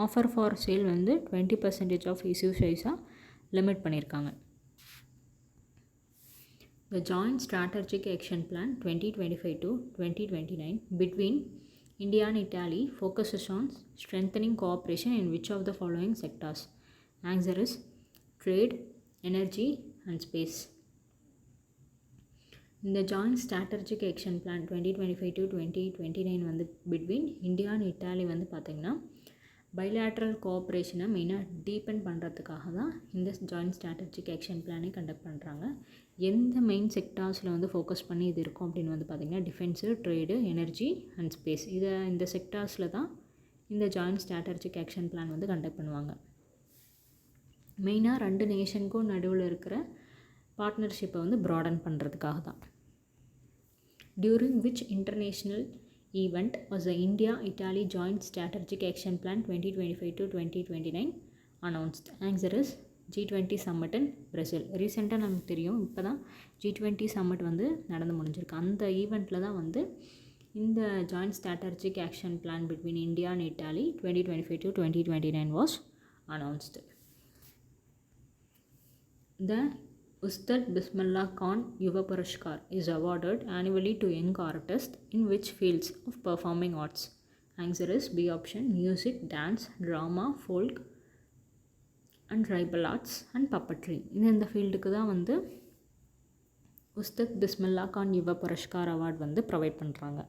ஆஃபர் ஃபார் சேல் வந்து 20% ஆஃப் இஷ்யூ சைஸாக லிமிட் பண்ணியிருக்காங்க. The Joint Strategic Action Plan 2025 to 2029 between India and Italy focuses on strengthening cooperation in which of the following sectors? Answer is trade, energy and space. இந்த joint strategic action plan 2025 to 2029 வந்து between India and Italy வந்து பார்த்திங்கன்னா bilateral கோஆப்ரேஷனை மெயினாக deepen பண்ணுறதுக்காக தான் இந்த joint strategic action பிளானே conduct பண்ணுறாங்க. எந்த மெயின் செக்டார்ஸில் வந்து ஃபோக்கஸ் பண்ணி இது இருக்கும் அப்படின்னு வந்து பார்த்திங்கன்னா defence, trade, energy and space. இந்த செக்டார்ஸில் தான் இந்த ஜாயிண்ட் ஸ்ட்ராட்டஜிக் ஆக்ஷன் பிளான் வந்து கண்டக்ட் பண்ணுவாங்க. மெயினாக 2 நேஷனுக்கும் நடுவில் இருக்கிற பார்ட்னர்ஷிப்பை வந்து ப்ராடன் பண்ணுறதுக்காக தான். During which international event was the India-Italy Joint Strategic Action Plan 2025 to 2029 announced? Answer is G20 Summit in Brazil. ரீசெண்டாக நமக்கு தெரியும் இப்போ தான் G20 Summit வந்து நடந்து முடிஞ்சிருக்கு. அந்த ஈவெண்ட்டில் தான் வந்து இந்த joint strategic action plan between India and Italy 2025 to 2029 was announced. The Ustad Bismillah Khan Yuva Puraskar is awarded annually to young artists in which fields of performing arts? Answer is B option, music, dance, drama, folk and tribal arts and puppetry. இந்த ஃபீல்டுக்கு தான் வந்து உஸ்தத் Bismillah Khan Yuva Puraskar award வந்து provide பண்ணுறாங்க.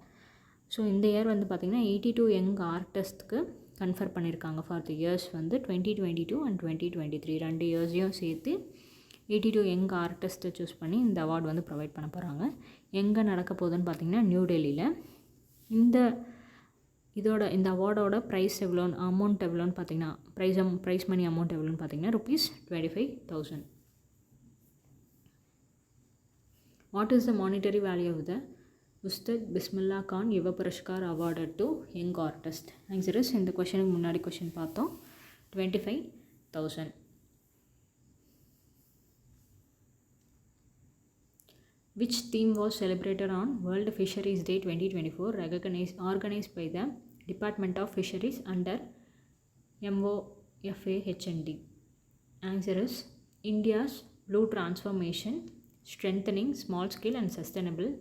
So இந்த year வந்து பார்த்திங்கன்னா 82 young ஆர்டிஸ்ட்க்கு confer பண்ணியிருக்காங்க ஃபார் தி இயர்ஸ் வந்து 2022 and 2023 2 இயர்ஸையும் சேர்த்து 82 யங் ஆர்டிஸ்ட்டை சூஸ் பண்ணி இந்த அவார்டு வந்து ப்ரொவைட் பண்ண போகிறாங்க. எங்கே நடக்க போகுதுன்னு பார்த்திங்கன்னா நியூ டெல்லியில். இந்த அவார்டோட ப்ரைஸ் அமௌண்ட் எவ்வளோன்னு பார்த்திங்கன்னா ப்ரைஸ் மணி அமௌண்ட் எவ்வளோன்னு பார்த்திங்கன்னா ₹25,000. What is the monetary value of the Ustad Bismillah Khan Yuva Puraskar awarded to young artist? Answer is இந்த கொஷனுக்கு முன்னாடி கொஷின் பார்த்தோம் 25,000. Which theme was celebrated on World Fisheries Day 2024 organized by the Department of Fisheries under MOFAHND? Answer is India's Blue Transformation, Strengthening Small Scale and Sustainable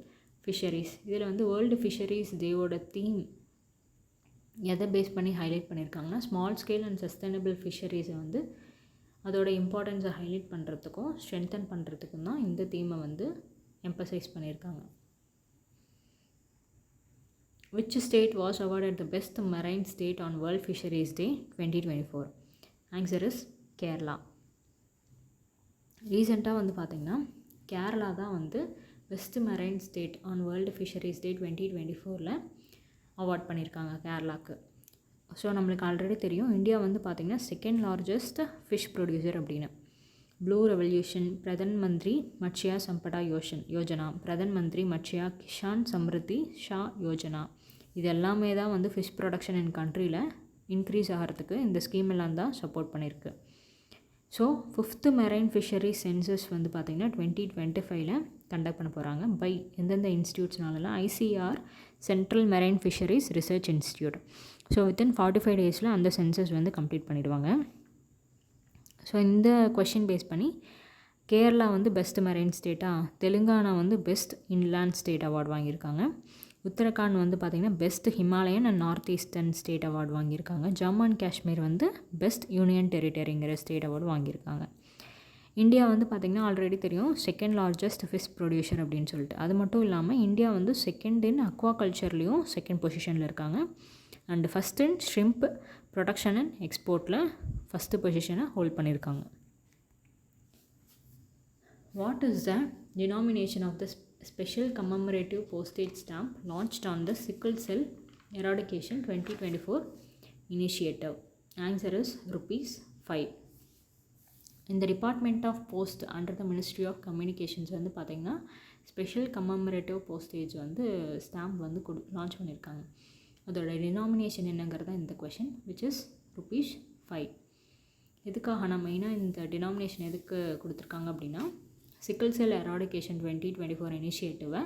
Fisheries. இதில் வந்து world fisheries டேவோட theme எதை base பண்ணி highlight பண்ணியிருக்காங்கன்னா small scale and sustainable ஃபிஷரிஸை வந்து அதோட இம்பார்ட்டன்ஸை highlight பண்ணுறதுக்கும் strengthen பண்ணுறதுக்கும் தான் இந்த தீமை வந்து எம்பசைஸ் பண்ணியிருக்காங்க. Which state was awarded the best marine state on World Fisheries Day 2024? Answer is Kerala. ரீசெண்டாக வந்து பார்த்திங்கன்னா கேரளா தான் வந்து best marine state on world fisheries day 2024 award பண்ணியிருக்காங்க கேரளாவுக்கு. ஸோ நம்மளுக்கு ஆல்ரெடி தெரியும் இந்தியா வந்து பார்த்திங்கன்னா செகண்ட் லார்ஜஸ்ட் ஃபிஷ் ப்ரொடியூசர் அப்படின்னு. ப்ளூ ரெவல்யூஷன், பிரதன் மந்திரி மத்ஸ்யா சம்படா யோஜனா, பிரதன் மந்திரி மத்ஸ்யா கிஷான் சம்ருத்தி ஷா யோஜனா, இது எல்லாமே தான் வந்து ஃபிஷ் ப்ரொடக்ஷன் இன் கண்ட்ரியில் இன்க்ரீஸ் ஆகிறதுக்கு இந்த ஸ்கீம் எல்லாம் தான் சப்போர்ட் பண்ணியிருக்கு. So 5th marine fishery census வந்து பார்த்திங்கன்னா 2025 கண்டக்ட் பண்ண போகிறாங்க. பை எந்தெந்த இன்ஸ்டியூட்ஸ்னாலலாம் ICR central marine fisheries research institute. So within 45 டேஸில் அந்த சென்சஸ் வந்து கம்ப்ளீட் பண்ணிடுவாங்க. ஸோ இந்த கொஷின் பேஸ் பண்ணி கேரளா வந்து பெஸ்ட் மெரைன் ஸ்டேட்டாக, தெலுங்கானா வந்து பெஸ்ட் இன்லேண்ட் ஸ்டேட் அவார்டு வாங்கியிருக்காங்க. உத்தரகாண்ட் வந்து பார்த்திங்கன்னா best Himalayan and north eastern state award வாங்கியிருக்காங்க. ஜம்மு அண்ட் காஷ்மீர் வந்து பெஸ்ட் யூனியன் டெரிட்டரிங்கிற ஸ்டேட் அவார்டு வாங்கியிருக்காங்க. இந்தியா வந்து பார்த்திங்கன்னா ஆல்ரெடி தெரியும் செகண்ட் லார்ஜஸ்ட் ஃபிஷ் ப்ரொடியூசர் அப்படின்னு சொல்லிட்டு. அது மட்டும் இல்லாமல் இந்தியா வந்து செகண்ட் இன் அக்வா கல்ச்சர்லேயும் செகண்ட் பொசிஷனில் இருக்காங்க. And first in shrimp production and எக்ஸ்போர்ட்டில் ஃபஸ்ட்டு பொசிஷனை ஹோல்ட் பண்ணியிருக்காங்க. What is the denomination of the special commemorative postage stamp launched on the sickle cell eradication 2024 initiative? Answer is ₹5. In the Department of Post under the Ministry of Communications வந்து பார்த்திங்கன்னா special கம்மமரேட்டிவ் postage வந்து stamp வந்து launch பண்ணியிருக்காங்க. அதோட denomination என்னங்கிறதா இந்த question, which is ₹5. எதுக்காக மெயினாக இந்த டினாமினேஷன் எதுக்கு கொடுத்துருக்காங்க அப்படின்னா சிக்கிள் செல் எராடிகேஷன் 2024 இனிஷியேட்டிவை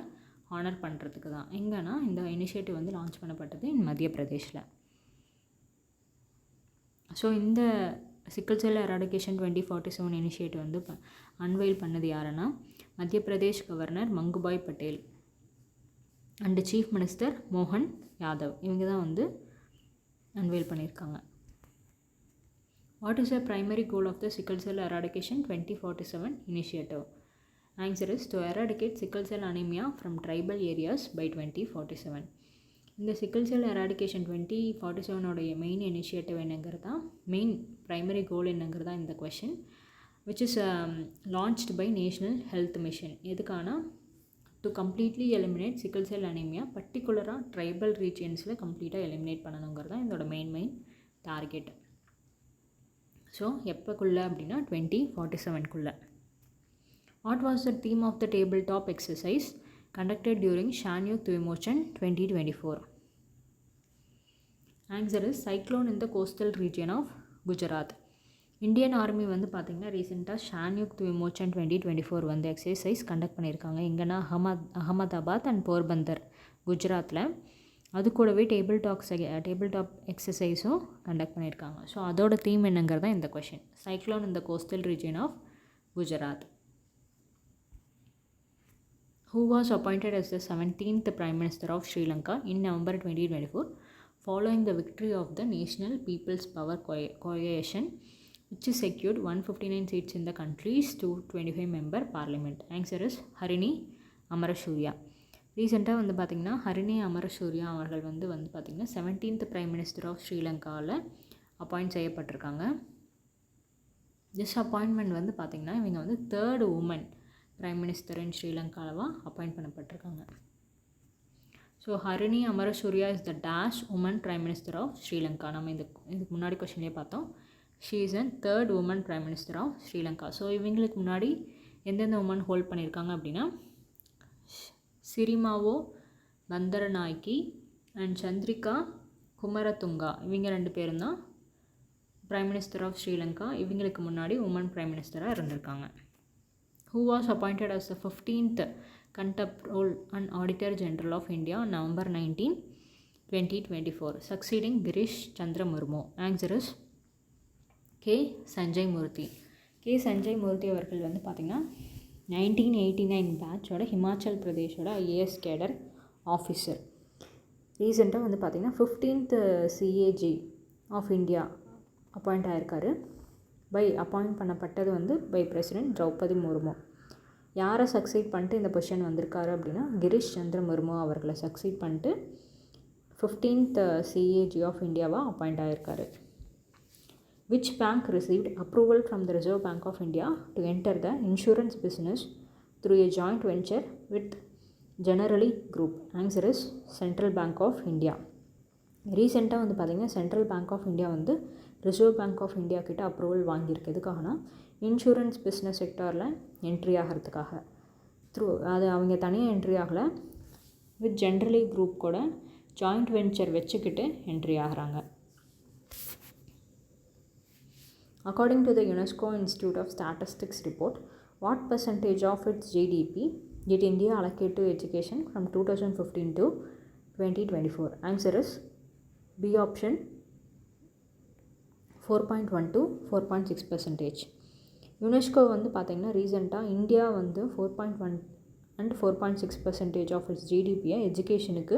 ஆனர் பண்ணுறதுக்கு தான். எங்கன்னா இந்த இனிஷியேட்டிவ் வந்து லான்ச் பண்ணப்பட்டது மத்திய பிரதேஷில். ஸோ இந்த சிக்கிள் செல் எராடிகேஷன் 2047 இனிஷியேட்டிவ் வந்து அன்வெயில் பண்ணது யாருன்னா மத்திய Pradesh governor Mangubhai Patel and chief minister மோகன் யாதவ், இவங்க தான் வந்து அன்வெயில் பண்ணியிருக்காங்க. What is the primary goal of the சிக்கிள் cell eradication 2047 initiative? Answer is to eradicate sickle cell anemia from tribal areas by 2047. இந்த sickle cell eradication 2047 main initiative என்னங்கிறதா, main primary goal என்னங்கிறதா இந்த question, which is launched by national health mission. எதுக்கான to completely eliminate sickle cell anaemia, பர்டிகுலராக tribal ரீஜியன்ஸில் கம்ப்ளீட்டாக eliminate பண்ணணுங்கிறதா இதோட மெயின் டார்கெட். ஸோ எப்போக்குள்ளே அப்படின்னா 2047க்குள்ளே. What was the theme of the tabletop exercise conducted during Shanyuk Vimochan 2024? Answer is cyclone in the coastal region of Gujarat. Indian army வந்து பார்த்திங்கன்னா ரீசெண்டாக ஷான்யுக் விமோச்சன் 2024 வந்து எக்ஸசைஸ் கண்டக்ட் பண்ணியிருக்காங்க. எங்கன்னா அகமதாபாத் அண்ட் போர்பந்தர் குஜராத்தில். அது கூடவே டேபிள் டாப் எக்ஸசைஸும் கண்டக்ட் பண்ணியிருக்காங்க. ஸோ அதோட தீம் என்னங்கிறதா இந்த question, cyclone in the coastal region of Gujarat. Who was appointed as the 17th Prime Minister of Sri Lanka in November 2024 following the victory of the National People's Power Coalition, which secured 159 seats in the country's 225-member parliament? Answer is Harini Amarasuriya. ரீசெண்டாக வந்து பார்த்திங்கன்னா ஹரிணி அமரசூரியா அவர்கள் வந்து பார்த்திங்கன்னா 17th Prime Minister of Sri Lankaவில் appoint செய்யப்பட்டிருக்காங்க. This appointment வந்து பார்த்திங்கன்னா இவங்க வந்து 3rd woman prime minister in ஸ்ரீலங்காவா அப்பாயிண்ட் பண்ணப்பட்டிருக்காங்க. So Harini Amarasuriya is the dash woman prime minister of Sri Lanka. நம்ம இதுக்கு முன்னாடி கொஸ்டின்லேயே பார்த்தோம். She is and 3rd woman prime minister of Sri Lanka. So இவங்களுக்கு முன்னாடி எந்தெந்த உமன் ஹோல்ட் பண்ணியிருக்காங்க அப்படின்னா சிரிமாவோ பந்தரநாயக்கி அண்ட் சந்திரிகா குமரதுங்கா, இவங்க 2 பேரும் தான் பிரைம் மினிஸ்டர் ஆஃப் ஸ்ரீலங்கா. இவங்களுக்கு முன்னாடி உமன் பிரைம் மினிஸ்டராக இருந்திருக்காங்க. Who was appointed as the 15th Comptroller and Auditor General of India on November 19, 2024, succeeding Girish Chandra Murmu? Answer is K. Sanjay Murthy. K. Sanjay Murthy அவர்கள் வந்து பார்த்திங்கன்னா 1989 பேட்சோட ஹிமாச்சல் பிரதேஷோட IAS கேடர் ஆஃபீஸர். ரீசெண்டாக வந்து பார்த்திங்கன்னா 15th CAG of India appoint ஆகிருக்காரு. அப்பாயிண்ட் பண்ணப்பட்டது வந்து பை பிரசிடென்ட் திரௌபதி முர்மு. யாரை சக்சீட் பண்ணிட்டு இந்த பொசிஷன் வந்திருக்காரு அப்படின்னா கிரிஷ் சந்திர முர்மு அவர்களை சக்சீட் பண்ணிட்டு 15th CAG ஆஃப் இந்தியாவாக அப்பாயிண்ட் ஆகிருக்காரு. Which bank received approval from the reserve bank of India to enter the insurance business through a joint venture with Generali group? Answer is central bank of India. ரீசெண்டாக வந்து பார்த்திங்கன்னா central bank of India வந்து reserve bank of India கிட்ட approval வாங்கியிருக்கு. எதுக்காகனா insurance business செக்டாரில் entry ஆகிறதுக்காக. அது அவங்க தனியாக என்ட்ரி ஆகலை, வித் ஜென்ரலி குரூப் கூட ஜாயிண்ட் வெஞ்சர் வச்சுக்கிட்டு என்ட்ரி ஆகிறாங்க. According to the UNESCO Institute of Statistics report, what percentage of its GDP did India allocate to education from 2015 to 2024? Answer is B option, 4.1 to 4.6%. UNESCO வந்து பார்த்திங்கன்னா ரீசெண்டாக India வந்து 4.1 and 4.6% of its ஜிடிபியை எஜுகேஷனுக்கு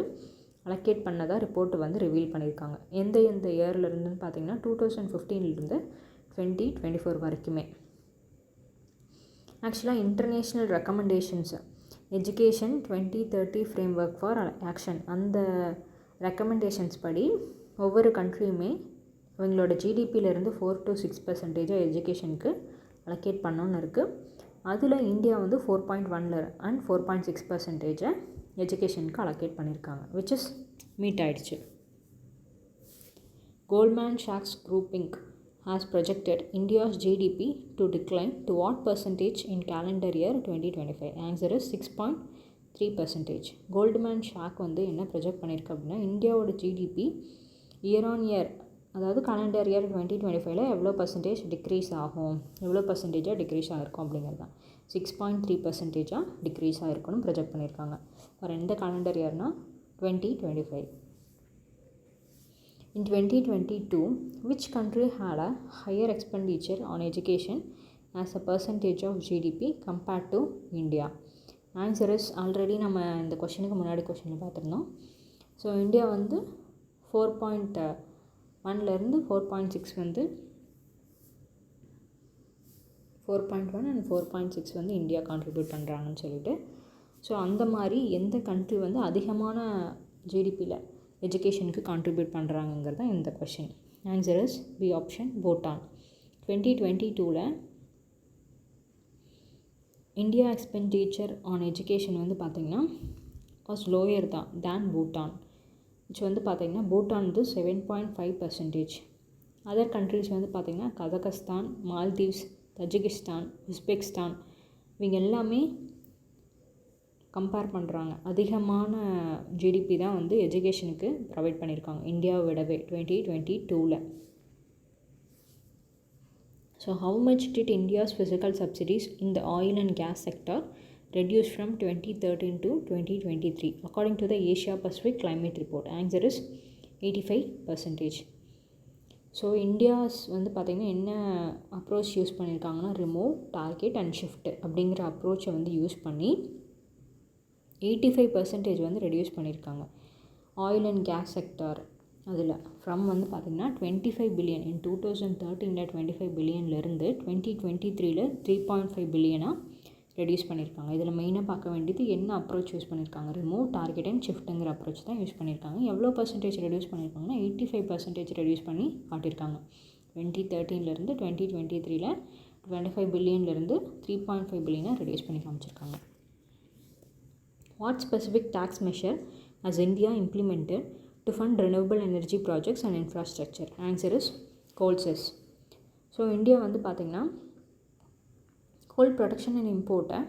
allocate பண்ணதாக report வந்து reveal பண்ணியிருக்காங்க. எந்த இயர்லேருந்துன்னு பார்த்திங்கன்னா 2015 2024 வரைக்குமே. ஆக்சுவலாக international recommendations education 2030 framework for action, அந்த ரெக்கமெண்டேஷன்ஸ் படி ஒவ்வொரு கண்ட்ரியுமே அவங்களோட ஜிடிபியிலேருந்து 4 to 6% எஜுகேஷனுக்கு அலோகேட் பண்ணணுன்னு இருக்குது. அதில் இந்தியா வந்து 4.1 and 4.6% எஜுகேஷனுக்கு அலோகேட் பண்ணியிருக்காங்க, விச் இஸ் மீட் ஆயிடுச்சு. Goldman socks grouping has projected India's GDP to decline to what percentage in calendar year 2025? Answer is 6.3%. Goldman chalk வந்து என்ன ப்ரொஜெக்ட் பண்ணியிருக்கு அப்படின்னா இந்தியாவோட ஜிடிபி இயர் ஆன் இயர், அதாவது கேலண்டர் இயர் 2025 எவ்வளோ percentage degrees ஆகும், எவ்வளோ பர்சன்டேஜாக டிக்ரீஸ் ஆகிருக்கும் அப்படிங்கிறது தான். 6.3% டிக்ரீஸ் ஆகிருக்குன்னு ப்ரொஜெக்ட் பண்ணியிருக்காங்க. ஃபார் எந்த calendar இயர்னால் 2025. In 2022, which country had a higher expenditure on education as a percentage of GDP compared to India? Answer is already நம்ம இந்த கொஷனுக்கு முன்னாடி கொஷனில் பார்த்துருந்தோம். ஸோ இந்தியா வந்து 4.1 4.6 வந்து 4.1 and 4.6 வந்து இந்தியா கான்ட்ரிபியூட் பண்ணுறாங்கன்னு சொல்லிட்டு. ஸோ அந்த மாதிரி எந்த கண்ட்ரி வந்து அதிகமான ஜிடிபியில் எஜுகேஷனுக்கு கான்ட்ரிபியூட் பண்ணுறாங்கங்கிறது தான் இந்த question. Answer is B option, Bhutan. 2022 India expenditure on education வந்து பார்த்திங்கன்னா வாஸ் லோயர் தான் பூட்டான், விச் வந்து பார்த்திங்கன்னா பூட்டான் வந்து 7.5%. அதர் கண்ட்ரிஸ் வந்து பார்த்திங்கன்னா கதகஸ்தான், மால்தீவ்ஸ், தஜிகிஸ்தான், உஸ்பெகிஸ்தான் இவங்க எல்லாமே கம்பேர் பண்ணுறாங்க. அதிகமான ஜிடிபி தான் வந்து எஜுகேஷனுக்கு ப்ரொவைட் பண்ணியிருக்காங்க இந்தியாவை விடவே 2022. So how much did India's fiscal subsidies in the oil and gas sector reduce from 2013 to 2023 according to the Asia Pacific climate report? Answer is 85%. So India's வந்து பார்த்திங்கன்னா என்ன அப்ரோச் யூஸ் பண்ணியிருக்காங்கன்னா remove, target and shift அப்படிங்கிற அப்ரோச்சை வந்து use பண்ணி 85% வந்து reduce பண்ணியிருக்காங்க. ஆயில் அண்ட் கேஸ் செக்டார் அதில் ஃப்ரம் வந்து பார்த்திங்கன்னா 25 பில்லியன் இன் 2013 25 பில்லியன்லேருந்து 2023 3.5 பில்லியனாக ரெடியூஸ் பண்ணியிருக்காங்க. இதில் மெயினாக பார்க்க வேண்டியது என்ன அப்ரோச் யூஸ் பண்ணியிருக்காங்க, ரிமூவ், டார்கெட் அண்ட் ஷிஃப்ட்டுங்கிற அப்ரோச் தான் யூஸ் பண்ணியிருக்காங்க. எவ்வளோ பர்சன்டேஜ் ரெடியூஸ் பண்ணியிருக்காங்கன்னா 85% ரெடியூஸ் பண்ணி காட்டியிருக்காங்க. 2013 2023 25 பில்லியன்லேருந்து 3.5 பில்லியனாக ரெடியூஸ் பண்ணி காமிச்சிருக்காங்க. What specific tax measure has India implemented to fund renewable energy projects and infrastructure? Answer is coal cess. So India வந்து பார்த்திங்கன்னா கோல் ப்ரொடக்ஷன் அண்ட் இம்போர்ட்டை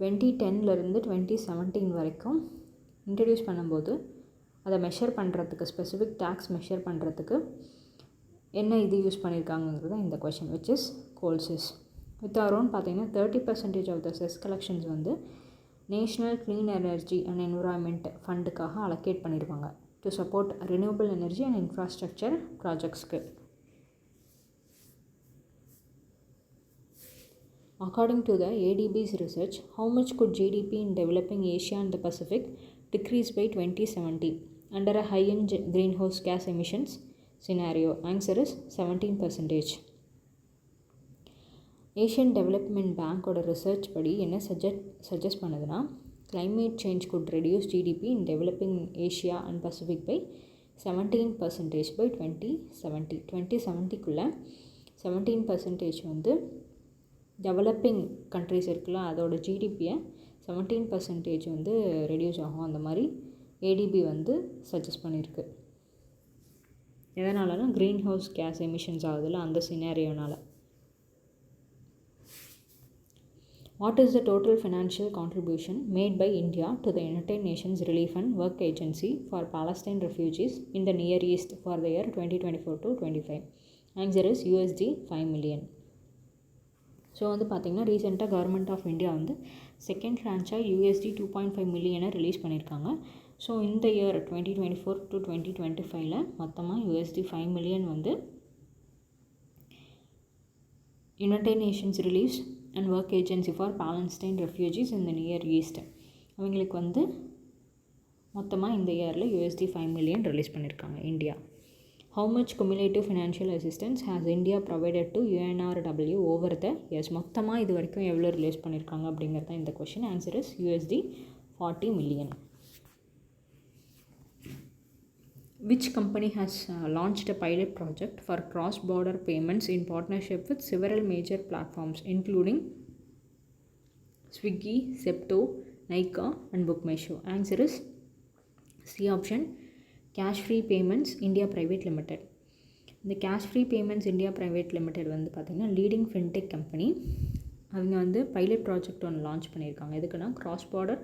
2010 2017 வரைக்கும் இன்ட்ரடியூஸ் பண்ணும்போது அதை மெஷர் பண்ணுறதுக்கு, ஸ்பெசிஃபிக் டேக்ஸ் மெஷர் பண்ணுறதுக்கு என்ன இது யூஸ் பண்ணியிருக்காங்கிறது தான் இந்த question, which is coal cess. With around பார்த்திங்கன்னா 30% ஆஃப் த செஸ் கலெக்ஷன்ஸ் வந்து national clean energy and environment ஃபண்டுக்காக அலோகேட் பண்ணியிருப்பாங்க to support renewable energy and infrastructure ப்ராஜெக்ட்ஸ்க்கு. According to the ADB's research, how much could GDP in developing Asia and the Pacific decrease by 2070 under a high-end greenhouse gas emissions scenario? Answer is 17%. Asian development பேங்க்கோட research படி என்ன suggest பண்ணுதுன்னா climate change could reduce GDP in developing Asia and Pacific by 17% by 2070. 2070க்குள்ளே 17% வந்து developing countries இருக்குல்ல அதோட ஜிடிபியை 17% வந்து reduce ஆகும். அந்த மாதிரி ஏடிபி வந்து சஜஸ்ட் பண்ணியிருக்கு. எதனாலனா க்ரீன் ஹவுஸ் கேஸ் எமிஷன்ஸ் ஆகுதுல்ல, அந்த சினாரியோனால். What is the total financial contribution made by India to the United Nations Relief and Work Agency for Palestine refugees in the Near East for the year 2024 to 25? Answer is $5 million. So வந்து பார்த்திங்கன்னா ரீசெண்டாக government of India வந்து second ட்ரான்ச்சாக $2.5 மில்லியனை release பண்ணியிருக்காங்க. So இந்த year 2024 to 2025 மொத்தமாக $5 million வந்து United Nations relief and work agency for Palestine refugees in the near east அவங்களுக்கு வந்து மொத்தமாக இந்த இயரில் $5 மில்லியன் ரிலீஸ் பண்ணியிருக்காங்க India. How much cumulative financial assistance has India provided to UNRW over the years? மொத்தமாக இது வரைக்கும் எவ்வளோ ரிலீஸ் பண்ணியிருக்காங்க அப்படிங்கிறது தான் இந்த question. Answer is $40 million. Which company has launched a pilot project for cross-border payments in partnership with several major platforms including Swiggy, Zepto, Nykaa and BookMyShow? Answer is C option, Cash Free Payments India Private Limited. இந்த Cash Free Payments India Private Limited வந்து பார்த்திங்கன்னா leading fintech company. அவங்க வந்து pilot project ஒன்று launch பண்ணியிருக்காங்க. எதுக்குன்னா cross border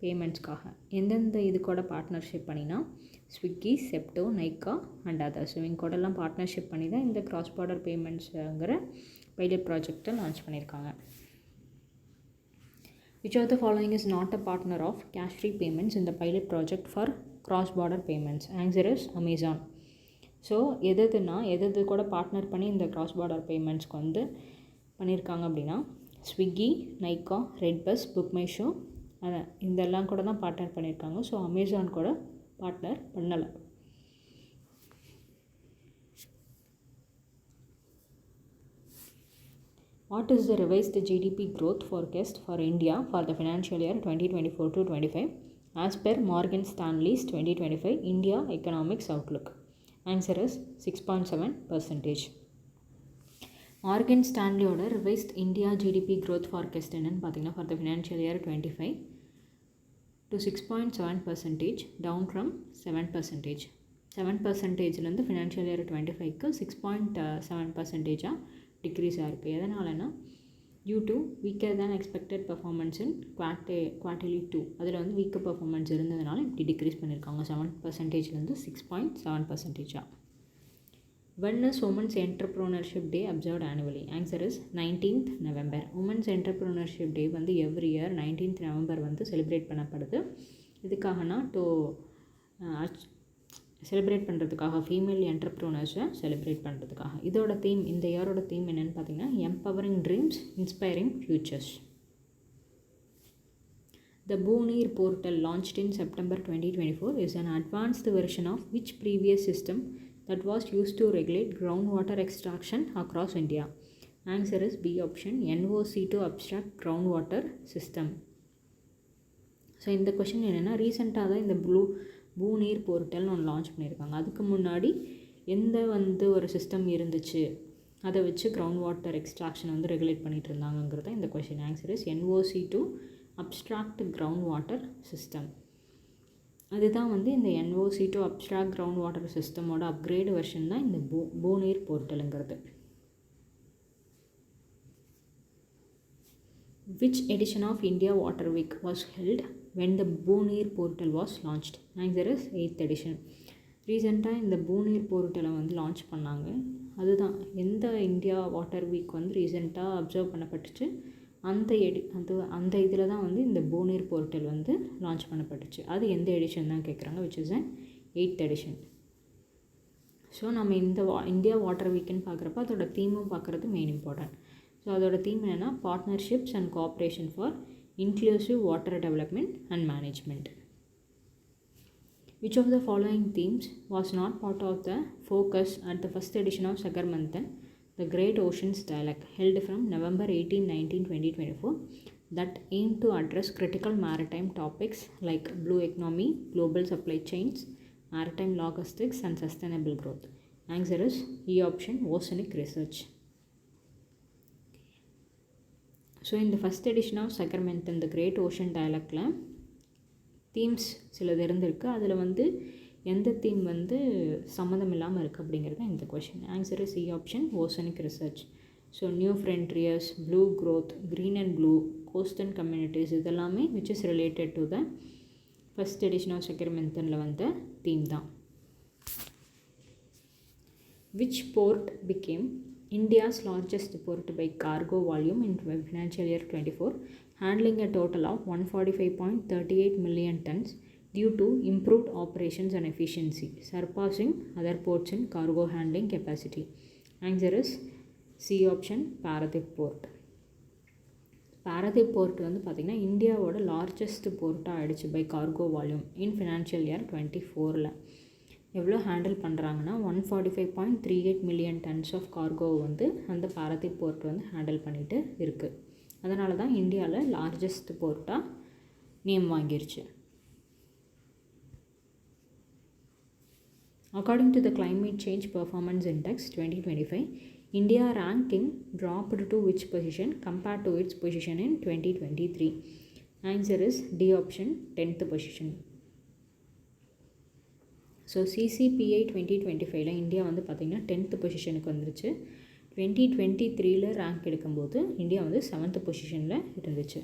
பேமெண்ட்ஸ்க்காக. எந்தெந்த இது கூட பார்ட்னர்ஷிப் பண்ணினா Swiggy, Zepto, Nykaa and others இவங்க கூடலாம் பார்ட்னர்ஷிப் பண்ணி தான் இந்த கிராஸ் பார்டர் பேமெண்ட்ஸுங்கிற பைலட் ப்ராஜெக்டை லான்ச் பண்ணியிருக்காங்க. Which of the following is not a partner of Cash Free Payments in the pilot project for cross-border payments? Answer is Amazon. So எது கூட partner பண்ணி இந்த கிராஸ் பார்டர் பேமெண்ட்ஸ்க்கு வந்து பண்ணியிருக்காங்க அப்படின்னா ஸ்விக்கி, நைக்கா, ரெட்பஸ், புக்மைஷோ இதெல்லாம் கூட தான் பார்ட்னர் பண்ணியிருக்காங்க. ஸோ அமேசான் கூட பார்ட்னர் பண்ணலை. What is the revised GDP growth forecast for India for the financial year 2024 to 25 as per Morgan Stanley's 2025 India Economics Outlook? Answer is 6.7%. Morgan Stanleyயோட revised India GDP growth forecast என்னன்னு பார்த்தீங்கன்னா for the financial year 25 to 6.7%, down from 7%. 7%லேருந்து financial year 25க்கு 6.7% decrease ஆகிருக்கு. எதனாலனா due to weaker than expected performance in quarterly 2 அதில் வந்து weaker performance இருந்ததுனால இப்படி டிக்ரீஸ் பண்ணியிருக்காங்க 7%லேருந்து 6.7%. When is Women's Entrepreneurship Day observed annually? Answer is 19th November. Women's Entrepreneurship Day வந்து எவ்ரி இயர் 19th November வந்து செலிப்ரேட் பண்ணப்படுது. இதுக்காகனா செலிப்ரேட் பண்ணுறதுக்காக ஃபீமேல் என்டர்ப்ரூனர்ஸை செலிப்ரேட் பண்ணுறதுக்காக. இதோட தீம் இந்த இயரோட தீம் என்னென்னு பார்த்தீங்கன்னா empowering dreams inspiring futures. The Boonir portal launched in September 2024 is an advanced version of which previous system that was used to regulate groundwater extraction across India? Answer is B option, NOC2 abstract groundwater system. So இந்த question என்னென்னா ரீசெண்டாக தான் இந்த பூநீர் போர்ட்டல்னு ஒன்று launch பண்ணியிருக்காங்க. அதுக்கு முன்னாடி எந்த ஒரு சிஸ்டம் இருந்துச்சு அதை வச்சு கிரவுண்ட் வாட்டர் எக்ஸ்ட்ராக்ஷன் வந்து ரெகுலேட் பண்ணிகிட்டு இருந்தாங்கங்கிறத இந்த question. Answer is NOC2 abstract ground water system. அதுதான் வந்து இந்த NOC2 அப்ஸ்ட்ராக்ட் கிரவுண்ட் வாட்டர் சிஸ்டமோட அப்கிரேடு வெர்ஷன் தான் இந்த பூநீர் போர்ட்டலுங்கிறது. Which edition of India Water Week was held when the Boonir portal was launched? Answer is 8th edition. ரீசெண்டாக இந்த பூநீர் போர்ட்டலை வந்து launch பண்ணாங்க. அதுதான் எந்த இந்தியா வாட்டர் வீக் வந்து ரீசெண்டாக அப்சர்வ் பண்ணப்பட்டுச்சு அந்த இதில் தான் வந்து இந்த பூநீர் போர்ட்டல் வந்து லான்ச் பண்ணப்பட்டுச்சு. அது எந்த எடிஷன் தான் கேட்குறாங்க, which is an 8th edition. So நம்ம இந்த இந்தியா வாட்டர் வீக்குன்னு பார்க்குறப்ப அதோட தீமும் பார்க்குறது மெயின் இம்பார்ட்டன்ட். ஸோ அதோட தீம் என்னென்னா partnerships and cooperation for inclusive water development and management. Which of the following themes was not part of the focus at the first edition of Sagarmanthan, the Great Oceans Dialogue, held from November 18, 19, 2024, that aimed to address critical maritime topics like blue economy, global supply chains, maritime logistics, and sustainable growth? Answer is E option, oceanic research. So இந்த first edition of Sagarmanthan the great ocean டயலாக்டில் themes சிலது இருந்திருக்கு. அதில் வந்து எந்த theme வந்து சம்மந்தம் இல்லாமல் இருக்குது அப்படிங்கிறது இந்த question. Answer C option, oceanic research. So new frontiers, blue growth, green and blue, coastal communities, இதெல்லாமே which is related to the first edition of செக்ரமென்டனில் வந்த தீம் தான். Which port became India's largest port by cargo volume in financial year 24, handling a total of 145.38 million tons due to improved operations and efficiency, surpassing other ports in cargo handling capacity? Answer is C option, Paradip Port. Paradip port வந்து பார்த்திங்கன்னா இந்தியாவோட largest போர்ட்டாக ஆகிடுச்சு by cargo volume in financial year 24. எவ்வளோ handle பண்ணுறாங்கன்னா 145.38 million tons of cargo வந்து அந்த Paradip port வந்து ஹேண்டில் பண்ணிகிட்டு இருக்குது. அதனால தான் இந்தியாவில் லார்ஜஸ்ட் போர்ட்டாக நேம் வாங்கிருச்சு. According to the climate change performance index 2025, India ranking dropped to which position compared to its position in 2023? Answer is D option, 10th position. So CCPI 2025 India வந்து பார்த்திங்கன்னா 10th பொசிஷனுக்கு வந்துருச்சு. 2023 ரேங்க் எடுக்கும்போது India வந்து 7th பொசிஷனில் இருந்துச்சு.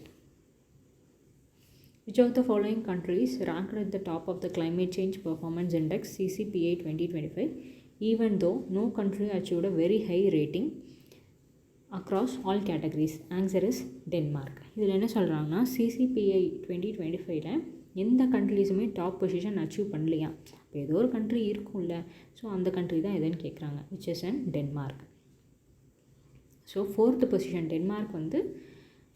Which of the following countries ranked at the top of the climate change performance index CCPI 2025 even though no country achieved a very high rating across all categories? Answer is Denmark. இதில் என்ன சொல்கிறாங்கன்னா CCPI 2025 எந்த கண்ட்ரீஸுமே top position achieve பண்ணலையா. இப்போ ஏதோ ஒரு country இருக்கும்ல, so அந்த கண்ட்ரி தான் எதுன்னு கேட்குறாங்க. Which is and Denmark. So 4th position Denmark வந்து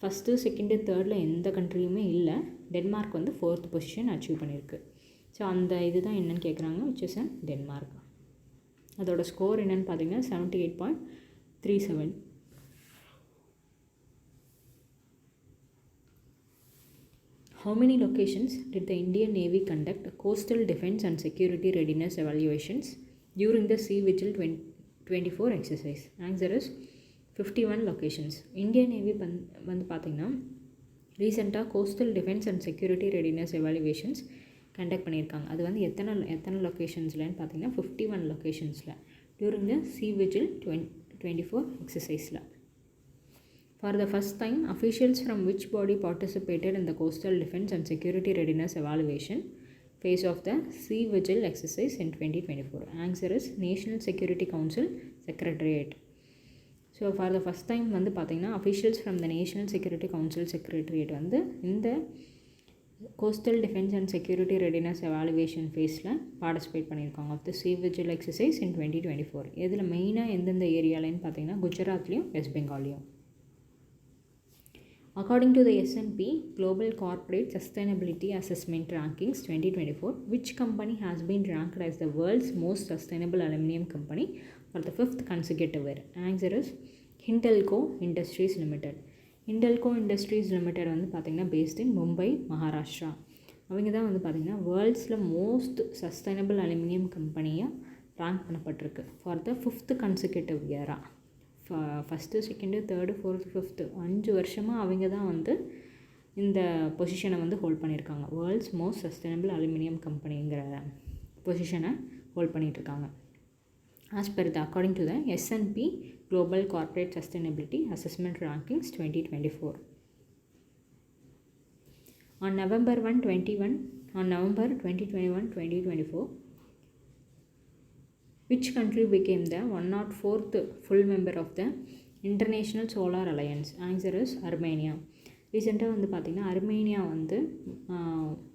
ஃபஸ்ட்டு, செகண்டு, தேர்டில் எந்த கண்ட்ரியுமே இல்லை. டென்மார்க் வந்து 4th பொசிஷன் அச்சீவ் பண்ணியிருக்கு. ஸோ அந்த இது தான் என்னென்னு கேட்குறாங்க. Which is and Denmark. அதோட ஸ்கோர் என்னென்னு பார்த்தீங்கன்னா 78.37. How many locations did the Indian Navy conduct coastal defense and security readiness evaluations during the Sea Vigil 24 exercise? Answer is 51 locations. Indian Navy வந்து பார்த்திங்கன்னா ரீசெண்டாக coastal defence and security readiness evaluations conduct பண்ணியிருக்காங்க. அது வந்து எத்தனை லொக்கேஷன்ஸ்லன்னு பார்த்தீங்கன்னா 51 லொக்கேஷன்ஸில் டியூரிங் த Sea Vigil 24 எக்ஸசைஸில். For the first time, officials from which body participated in the coastal defense and security readiness evaluation phase of the Sea Vigil exercise in 2024? Answer is National Security Council Secretariat. So for the first time வந்து பார்த்திங்கன்னா officials from the National Security Council Secretariat வந்து இந்த coastal defense and security readiness evaluation phaseல participate பண்ணியிருக்காங்க of the Sea Vigil exercise in 2024. இதில் மெயினாக எந்தெந்த ஏரியாலன்னு பார்த்திங்கன்னா குஜராத்லேயும் west பெங்கால்லையும். According to the S&P Global Corporate Sustainability Assessment Rankings 2024, which company has been ranked as the world's most sustainable aluminum company for the 5th consecutive year? Answer is Hindelco Industries Limited. Hindelco Industries Limited வந்து பார்த்திங்கன்னா based in Mumbai, Maharashtra. அவங்க தான் வந்து பார்த்திங்கன்னா வேர்ல்ட்ஸில் most sustainable aluminium கம்பெனியாக rank பண்ணப்பட்டிருக்கு for the 5th consecutive இயராக. First, second, third, fourth, fifth 5 வருஷமாக அவங்க தான் வந்து இந்த பொசிஷனை வந்து ஹோல்ட் பண்ணியிருக்காங்க. வேர்ல்ட்ஸ் மோஸ்ட் சஸ்டைனபிள் அலுமினியம் கம்பெனிங்கிற பொசிஷனை ஹோல்ட் பண்ணிகிட்ருக்காங்க. As per the according to the S&P Global Corporate Sustainability Assessment Rankings 2024. On November 2021-2024, which country became the 104th full member of the International Solar Alliance? Answer is Armenia. ரீசெண்டாக வந்து பார்த்திங்கன்னா Armenia வந்து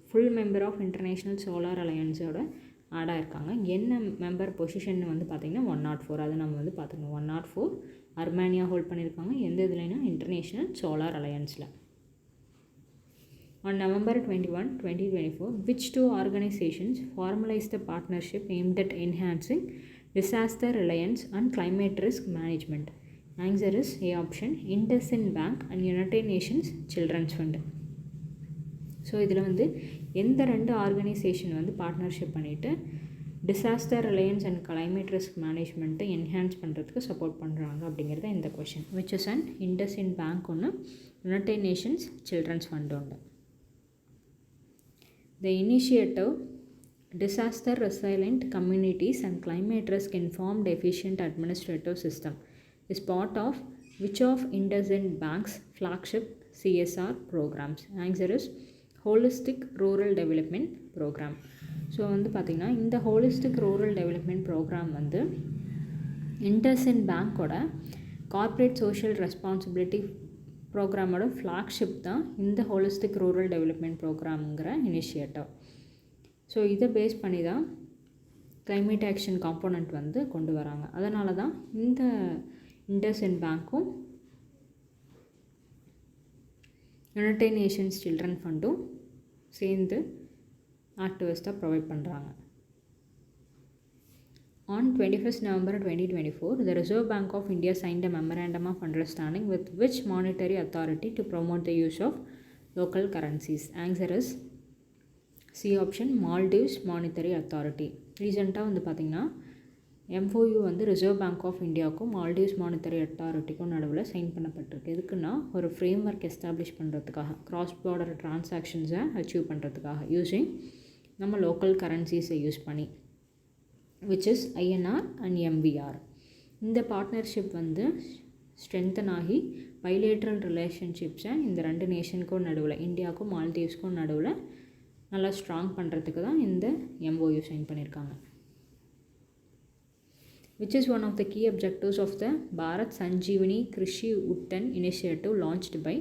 full member of international solar அலையன்ஸோட ஆடாக இருக்காங்க. என்ன member position வந்து பார்த்திங்கன்னா 104. அதை நம்ம வந்து பார்த்துக்கணும். 104 அர்மேனியா ஹோல்ட் பண்ணியிருக்காங்க. எந்த இதுலைனா international solar அலையன்ஸில். On November 21, 2024, which two organizations formalized a partnership aimed at enhancing disaster reliance and climate risk management? Answer is A option, IndusInd Bank and United Nations Children's Fund. ஸோ இதில் வந்து எந்த 2 organisation வந்து partnership பண்ணிவிட்டு disaster reliance and climate risk மேனேஜ்மெண்ட்டை enhance பண்ணுறதுக்கு support பண்ணுறாங்க அப்படிங்கிறது இந்த question. Which is and IndusInd Bank ஒன்று, யுனைடெட் நேஷன்ஸ் சில்ட்ரன்ஸ் ஃபண்ட் ஒன்று. The initiative disaster resilient communities and climate risk informed efficient administrative system is part of which of IndusInd Bank's flagship CSR programs? Answer is holistic rural development program. ஸோ வந்து பார்த்திங்கன்னா இந்த holistic rural development programme வந்து IndusInd பேங்க்கோட corporate social responsibility ப்ரோக்ராமோட flagship தான் இந்த holistic rural development ப்ரோக்ராம்ங்கிற இனிஷியேட்டிவ். ஸோ இதை பேஸ் பண்ணி தான் கிளைமேட் ஆக்ஷன் காம்போனண்ட் வந்து கொண்டு வராங்க. அதனால தான் இந்த IndusInd பேங்க்கும் யுனைடெட் நேஷன்ஸ் சில்ட்ரன் ஃபண்டும் சேர்ந்து ஆக்டிவிஸ்ட்டாக ப்ரொவைட் பண்ணுறாங்க. On 21st November 2024, the Reserve Bank of India signed a memorandum of understanding with which monetary authority to promote the use of local currencies? Answer is C option, Maldives Monetary Authority. ரீசெண்டாக வந்து பார்த்திங்கன்னா MOU வந்து reserve bank of இந்தியாவுக்கும் Maldives monetary அத்தாரிட்டிக்கும் நடுவில் sign பண்ணப்பட்டிருக்கு. எதுக்குன்னா ஒரு frame work establish பண்ணுறதுக்காக, கிராஸ் பார்டர் ட்ரான்சாக்ஷன்ஸை அச்சீவ் பண்ணுறதுக்காக யூஸிங் நம்ம லோக்கல் கரன்சிஸை யூஸ் பண்ணி, which is INR and MVR. இந்த பார்ட்னர்ஷிப் வந்து ஸ்ட்ரென்தன் ஆகி பைலேட்ரல் ரிலேஷன்ஷிப்ஸை இந்த ரெண்டு நேஷனுக்கும் நடுவில், இந்தியாவுக்கும் மால்தீவ்ஸ்க்கும் நடுவில் நல்லா ஸ்ட்ராங் பண்ணுறதுக்கு தான் இந்த MOU சைன் பண்ணியிருக்காங்க. Which is one of the key objectives of the Bharat Sanjeevani Krishi Uttan initiative launched by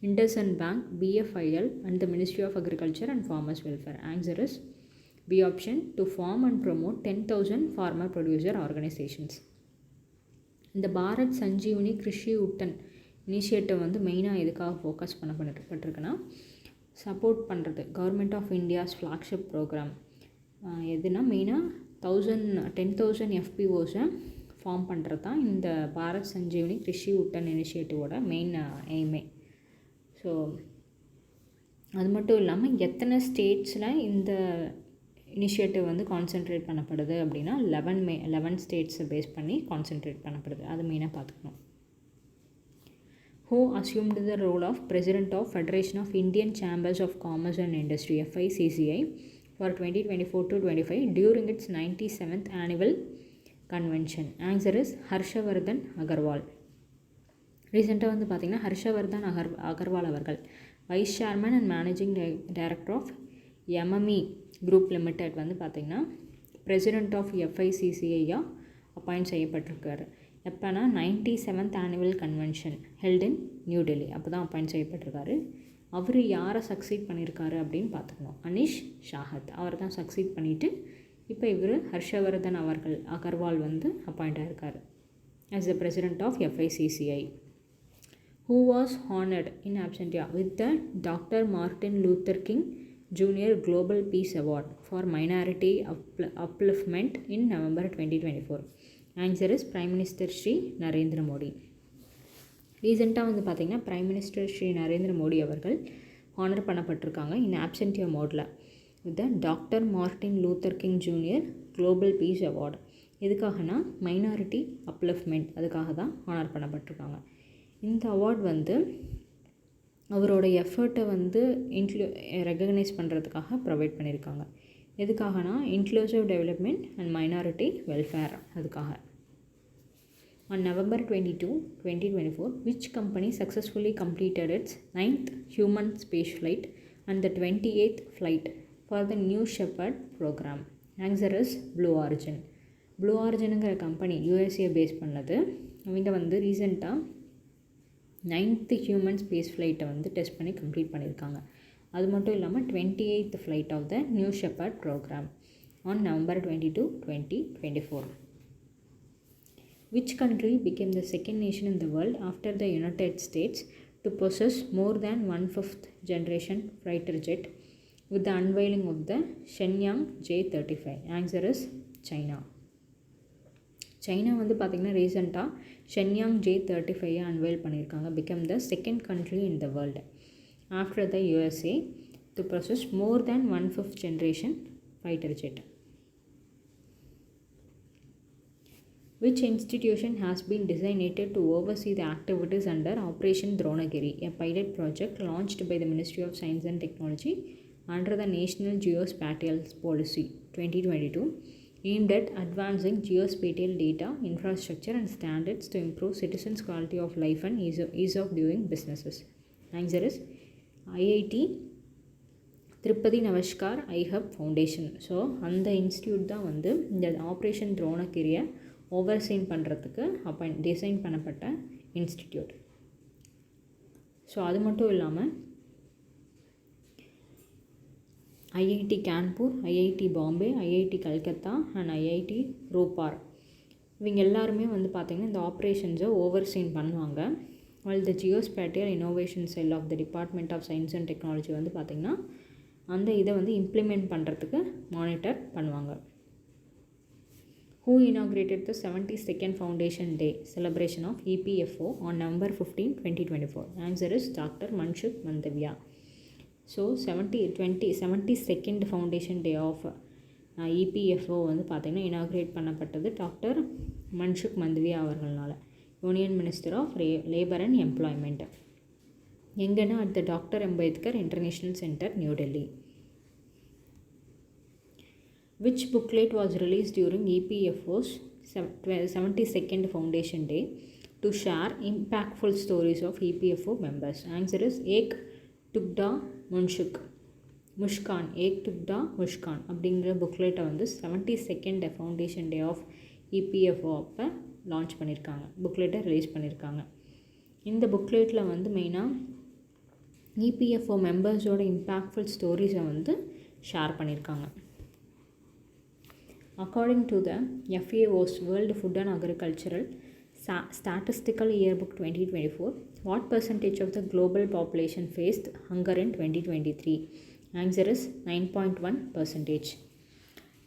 IndusInd Bank, BFIL and the Ministry of Agriculture and Farmers Welfare? Answer is B option, to form and promote 10,000 farmer producer organizations. இந்த Bharat Sanjeevani Krishi Utthan initiative வந்து மெயினாக எதுக்காக focus பண்ணப்பட்டிருக்குன்னா support பண்ணுறது government of India's flagship programme. எதுனா மெயினாக 10,000 FPOஸை form பண்ணுறது தான் இந்த பாரத் சஞ்சீவனி கிருஷி உட்டன் இனிஷியேட்டிவோட மெயின் எய்மே. ஸோ அது மட்டும் இல்லாமல் எத்தனை ஸ்டேட்ஸில் இந்த இனிஷியேட்டிவ் வந்து கான்சென்ட்ரேட் பண்ணப்படுது அப்படின்னா 11 ஸ்டேட்ஸை பேஸ் பண்ணி கான்சென்ட்ரேட் பண்ணப்படுது. அது மெயினாக பார்த்துக்கணும். Who assumed the role of President of Federation of Indian Chambers of Commerce and Industry FICCI for 2024-25 during its 97th annual convention? Answer is Harshvardhan Agarwal. ரீசெண்டாக வந்து பார்த்திங்கன்னா ஹர்ஷவர்தன் அகர்வால் அவர்கள் vice chairman and managing director of MME group limited வந்து பார்த்திங்கன்னா president of FICCIயாக appoint செய்யப்பட்டிருக்காரு. எப்போனா 97th annual convention held in New Delhi அப்போ தான் அப்பாயிண்ட் செய்யப்பட்டிருக்காரு. அவர் யாரை சக்சீட் பண்ணியிருக்காரு அப்படின்னு பார்த்துக்கணும். அனிஷ் ஷாஹத் அவர் தான் சக்சீட் பண்ணிவிட்டு இப்போ இவர் ஹர்ஷவர்தன் அகர்வால் வந்து appoint ஆகிருக்காரு as the president of FICCI. Who was honored in absentia with the Dr. Martin Luther King Jr. Global Peace Award for Minority Upliftment in November 2024? Answer is Prime Minister Shri Narendra Modi. ரீசெண்டாக வந்து பார்த்திங்கன்னா prime minister Shri Narendra Modi அவர்கள் honour பண்ணப்பட்டிருக்காங்க in absentia மோடில் with doctor Martin Luther King junior global peace award. எதுக்காகனா minority upliftment, அதுக்காக தான் honour பண்ணப்பட்டிருக்காங்க. இந்த அவார்ட் வந்து அவரோட எஃபர்ட்டை வந்து ரெகக்னைஸ் பண்ணுறதுக்காக ப்ரொவைட் பண்ணியிருக்காங்க. எதுக்காகனா inclusive development and minority welfare அதுக்காக. On November 22, 2024, which company successfully completed its 9th human spaceflight and the 28th flight for the New Shepard program? Answer is Blue Origin. Blue Originங்கிற company USA base பண்ணது. அவங்க வந்து ரீசெண்டாக 9th human space ஃப்ளைட்டை வந்து test பண்ணி complete பண்ணியிருக்காங்க. அது மட்டும் இல்லாமல் 28th flight of the New Shepard program on November 22, 2024. Which country became the second nation in the world after the United States to possess more than 1/5th generation fighter jet with the unveiling of the Shenyang J-35? Answer is China. China வந்து பார்த்திங்கன்னா ரீசெண்டாக Shenyang J-35 unveil பண்ணியிருக்காங்க. Become the second country in the world after the USA to possess more than 1/5th generation fighter jet. Which institution has been designated to oversee the activities under Operation Dronagiri, a pilot project launched by the Ministry of Science and Technology under the National Geospatial Policy 2022 aimed at advancing geospatial data infrastructure and standards to improve citizens' quality of life and ease of doing businesses. Answer is IIT Tirupati Navavishkar i hub foundation. So அந்த institute தான் வந்து இந்த operation த்ரோணகிரியை ஓவர்சீன் பண்ணுறதுக்கு design பண்ணப்பட்ட institute. So அது மட்டும் இல்லாமல் IIT Kanpur, IIT Bombay, IIT Calcutta and IIT Ropar இவங்க எல்லாருமே வந்து பார்த்திங்கன்னா இந்த ஆப்ரேஷன்ஸை ஓவர்சீன் பண்ணுவாங்க. while the geospatial innovation cell of the Department of Science and Technology வந்து பார்த்திங்கன்னா அந்த இதை வந்து இம்ப்ளிமெண்ட் பண்ணுறதுக்கு மானிட்டர் பண்ணுவாங்க. Who inaugurated the 72nd Foundation Day celebration of EPFO on November 15, 2024? Answer is Dr. Manshuk Mandavia. So 72nd Foundation Day of EPFO வந்து பார்த்திங்கன்னா inaugurate பண்ணப்பட்டது டாக்டர் மன்சுக் மந்தவியா அவர்களால், union minister of labour and employment. எங்கன்னா at the doctor Ambedkar international centre, new Delhi. Which booklet was released during EPFO's 72nd Foundation Day to share impactful stories of EPFO members? Answer is Ek Tukda Mushkan. Ek Tukda Mushkan அப்படிங்கிற புக்லெட்டை வந்து 72nd Foundation Day of EPFO அப்போ launch பண்ணியிருக்காங்க, புக்லெட்டை release பண்ணியிருக்காங்க. இந்த புக்லெட்டில் வந்து மெயினாக EPFO மெம்பர்ஸோட impactful ஸ்டோரிஸை வந்து share பண்ணியிருக்காங்க. According to the FAO's World Food and Agricultural Statistical Yearbook 2024, what percentage of the global population faced hunger in 2023? Answer is 9.1%.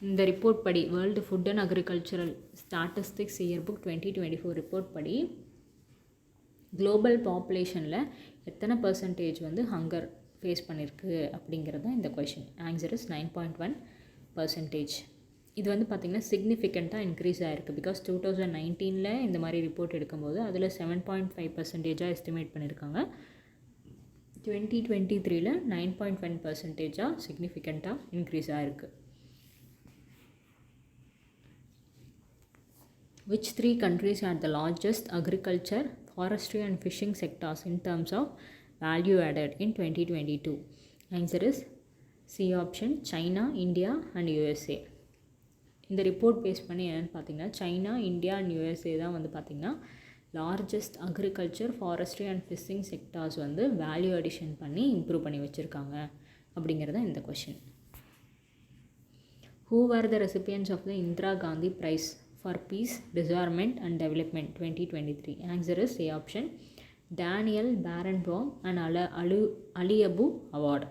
இந்த report படி world food and agricultural statistics yearbook 2024 report படி global பாப்புலேஷனில் எத்தனை percentage வந்து hunger face பண்ணியிருக்கு அப்படிங்கிறது தான் இந்த கொஷின். Answer is 9.1%. இது வந்து பார்த்திங்கன்னா சிக்னிஃபிகண்ட்டாக இன்க்ரீஸ் ஆகிருக்கு. பிகாஸ் 2019 இந்த மாதிரி ரிப்போர்ட் எடுக்கும்போது அதில் 7.5% எஸ்டிமேட் பண்ணியிருக்காங்க. 2023 9.1% சிக்னிஃபிகண்ட்டாக இன்க்ரீஸ் ஆகிருக்கு. Which three countries had the largest agriculture, forestry and fishing sectors in terms of value added in 2022? Answer is C option, China, India and USA. இந்த ரிப்போர்ட் பேஸ் பண்ணி என்னென்னு பார்த்தீங்கன்னா சைனா, இந்தியா அண்ட் யூஎஸ்ஏ தான் வந்து பார்த்திங்கன்னா largest agriculture, forestry and phishing sectors வந்து value addition பண்ணி improve பண்ணி வச்சுருக்காங்க அப்படிங்கிறது தான் இந்த question. Who were the recipients of the Indira Gandhi Prize for Peace, Disarmament and Development 2023? Answer is A option, Daniel Barenboim and Aliabu Award.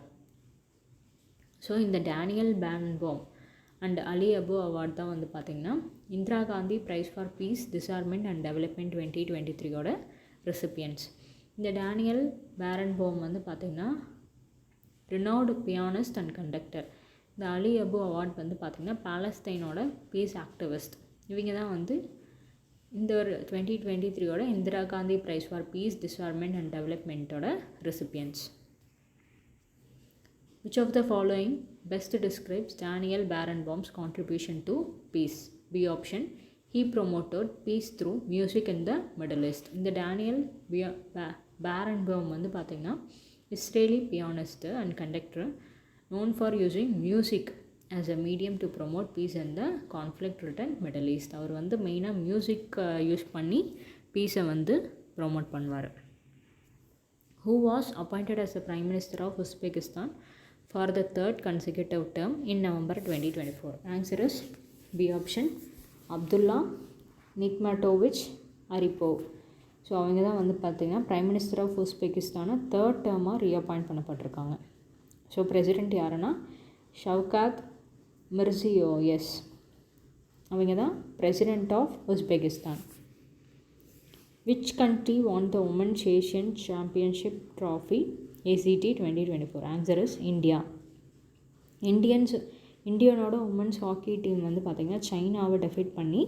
So இந்த Daniel Barenboim and Ali Abu award தான் வந்து பார்த்திங்கன்னா Indira Gandhi prize for peace, disarmament and development 2023 recipients. இந்த Daniel Barenboim வந்து பார்த்திங்கன்னா ரினவுடு pianist and conductor. இந்த அலிஅபு award வந்து பார்த்திங்கன்னா பாலஸ்தீனோட பீஸ் ஆக்டிவிஸ்ட். இவங்க தான் வந்து இந்த ஒரு 2023 Indira Gandhi prize for peace, disarmament and டெவலப்மெண்ட்டோட recipients. Which of the following best describes Daniel Barenboim's contribution to peace? B option, he promoted peace through music in the Middle East. இந்த Daniel Barenboim வந்து பார்த்திங்கன்னா Israeli pianist and conductor known for using music as a medium to promote peace in the conflict-ridden Middle East. அவர் வந்து மெயினாக music use பண்ணி பீஸை வந்து promote பண்ணுவார். Who was appointed as the Prime Minister of Uzbekistan for the third consecutive term in November 2024? Answer is B option, Abdullah Nikmatovich Aripov. So அவங்க தான் வந்து பார்த்திங்கன்னா Prime Minister of உஸ்பெகிஸ்தானை தேர்ட் டேர்மாக ரீஅப்பாயிண்ட் பண்ணப்பட்டிருக்காங்க. ஸோ பிரசிடெண்ட் யாருன்னா Shavkat Mirziyoyev. அவங்க தான் president of Uzbekistan. Which country won the Women's Asian Championship Trophy ACT 2024? Answer is India. இந்தியனோட உமன்ஸ் ஹாக்கி டீம் வந்து பார்த்திங்கன்னா சைனாவை டெஃபீட் பண்ணி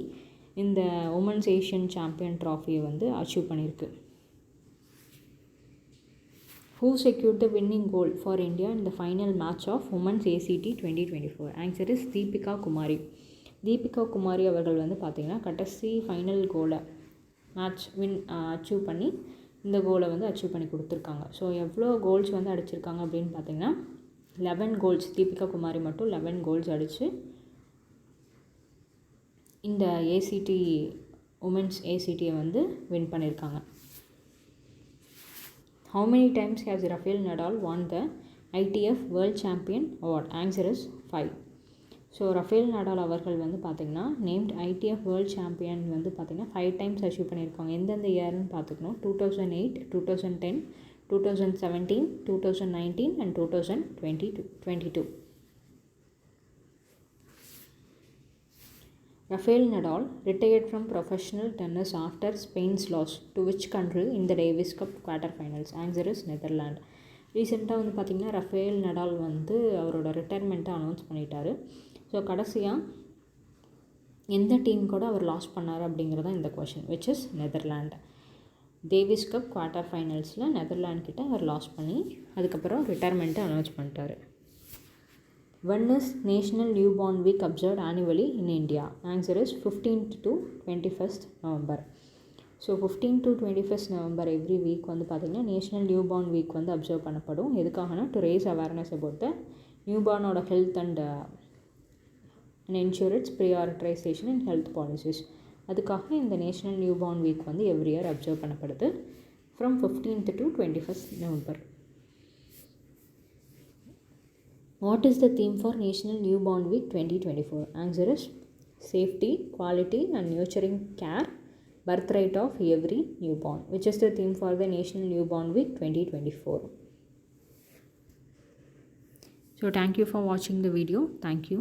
இந்த உமன்ஸ் ஏஷியன் சாம்பியன் ட்ராஃபியை வந்து அச்சீவ் பண்ணியிருக்கு. Who secured the winning goal for India in the final match of Women's ACT 2024? Answer is Deepika Kumari. Deepika Kumari அவர்கள் வந்து பார்த்திங்கன்னா கடைசி ஃபைனல் கோலை மேட்ச் அச்சீவ் பண்ணி இந்த கோலை வந்து அச்சீவ் பண்ணி கொடுத்துருக்காங்க. ஸோ எவ்வளோ கோல்ஸ் வந்து அடிச்சிருக்காங்க அப்படின்னு பார்த்திங்கன்னா 11 கோல்ஸ். தீபிகா குமாரி மட்டும் 11 கோல்ஸ் அடித்து இந்த ஏசிடி உமன்ஸ் ஏசிடியை வந்து வின் பண்ணியிருக்காங்க. How many times has Rafael Nadal won the ITF World Champion Award? Answer is 5. So Rafael Nadal அவர்கள் வந்து பார்த்திங்கன்னா நேம்ட் ஐடிஎஃப் வேர்ல்ட் சாம்பியன் வந்து பார்த்திங்கன்னா 5 டைம்ஸ் அச்சீவ் பண்ணியிருக்காங்க. எந்தெந்த இயர்னு பார்த்துக்கணும். 2008, 2010, 2017, 2019 and 2022. Rafael Nadal retired from professional tennis after Spain's loss to which country in the Davis Cup quarterfinals? Answer is Netherlands. ரீசெண்டாக வந்து பார்த்திங்கன்னா ரஃபேல் நடால் வந்து அவரோட ரிட்டையர்மெண்ட்டை அனௌன்ஸ் பண்ணிட்டாரு. ஸோ கடைசியாக எந்த டீம் கூட அவர் லாஸ் பண்ணார் அப்படிங்கிறது தான் இந்த question, which is Netherland. Davis cup quarter ஃபைனல்ஸில் நெதர்லாண்ட் கிட்ட அவர் லாஸ் பண்ணி அதுக்கப்புறம் ரிட்டையர்மெண்ட்டை அனௌன்ஸ் பண்ணிட்டார். When is National Newborn Week observed annually in India? Answer is 15th to 21st November. ஸோ 15 to 21st November every week வந்து பார்த்திங்கன்னா நேஷ்னல் நியூபார்ன் வீக் வந்து அப்சர்வ் பண்ணப்படும். எதுக்காகனா to raise awareness about the நியூபார்னோட health and ensure its prioritisation and health policies. அதுக்காக இந்த national newborn week வந்து எவ்ரி இயர் அப்சர்வ் பண்ணப்படுது from 15th to 21st November. What is the theme for National Newborn Week 2024? Answer is safety, quality and nurturing care, birthright of every newborn, which is the theme for the National Newborn Week 2024. So thank you for watching the video. Thank you.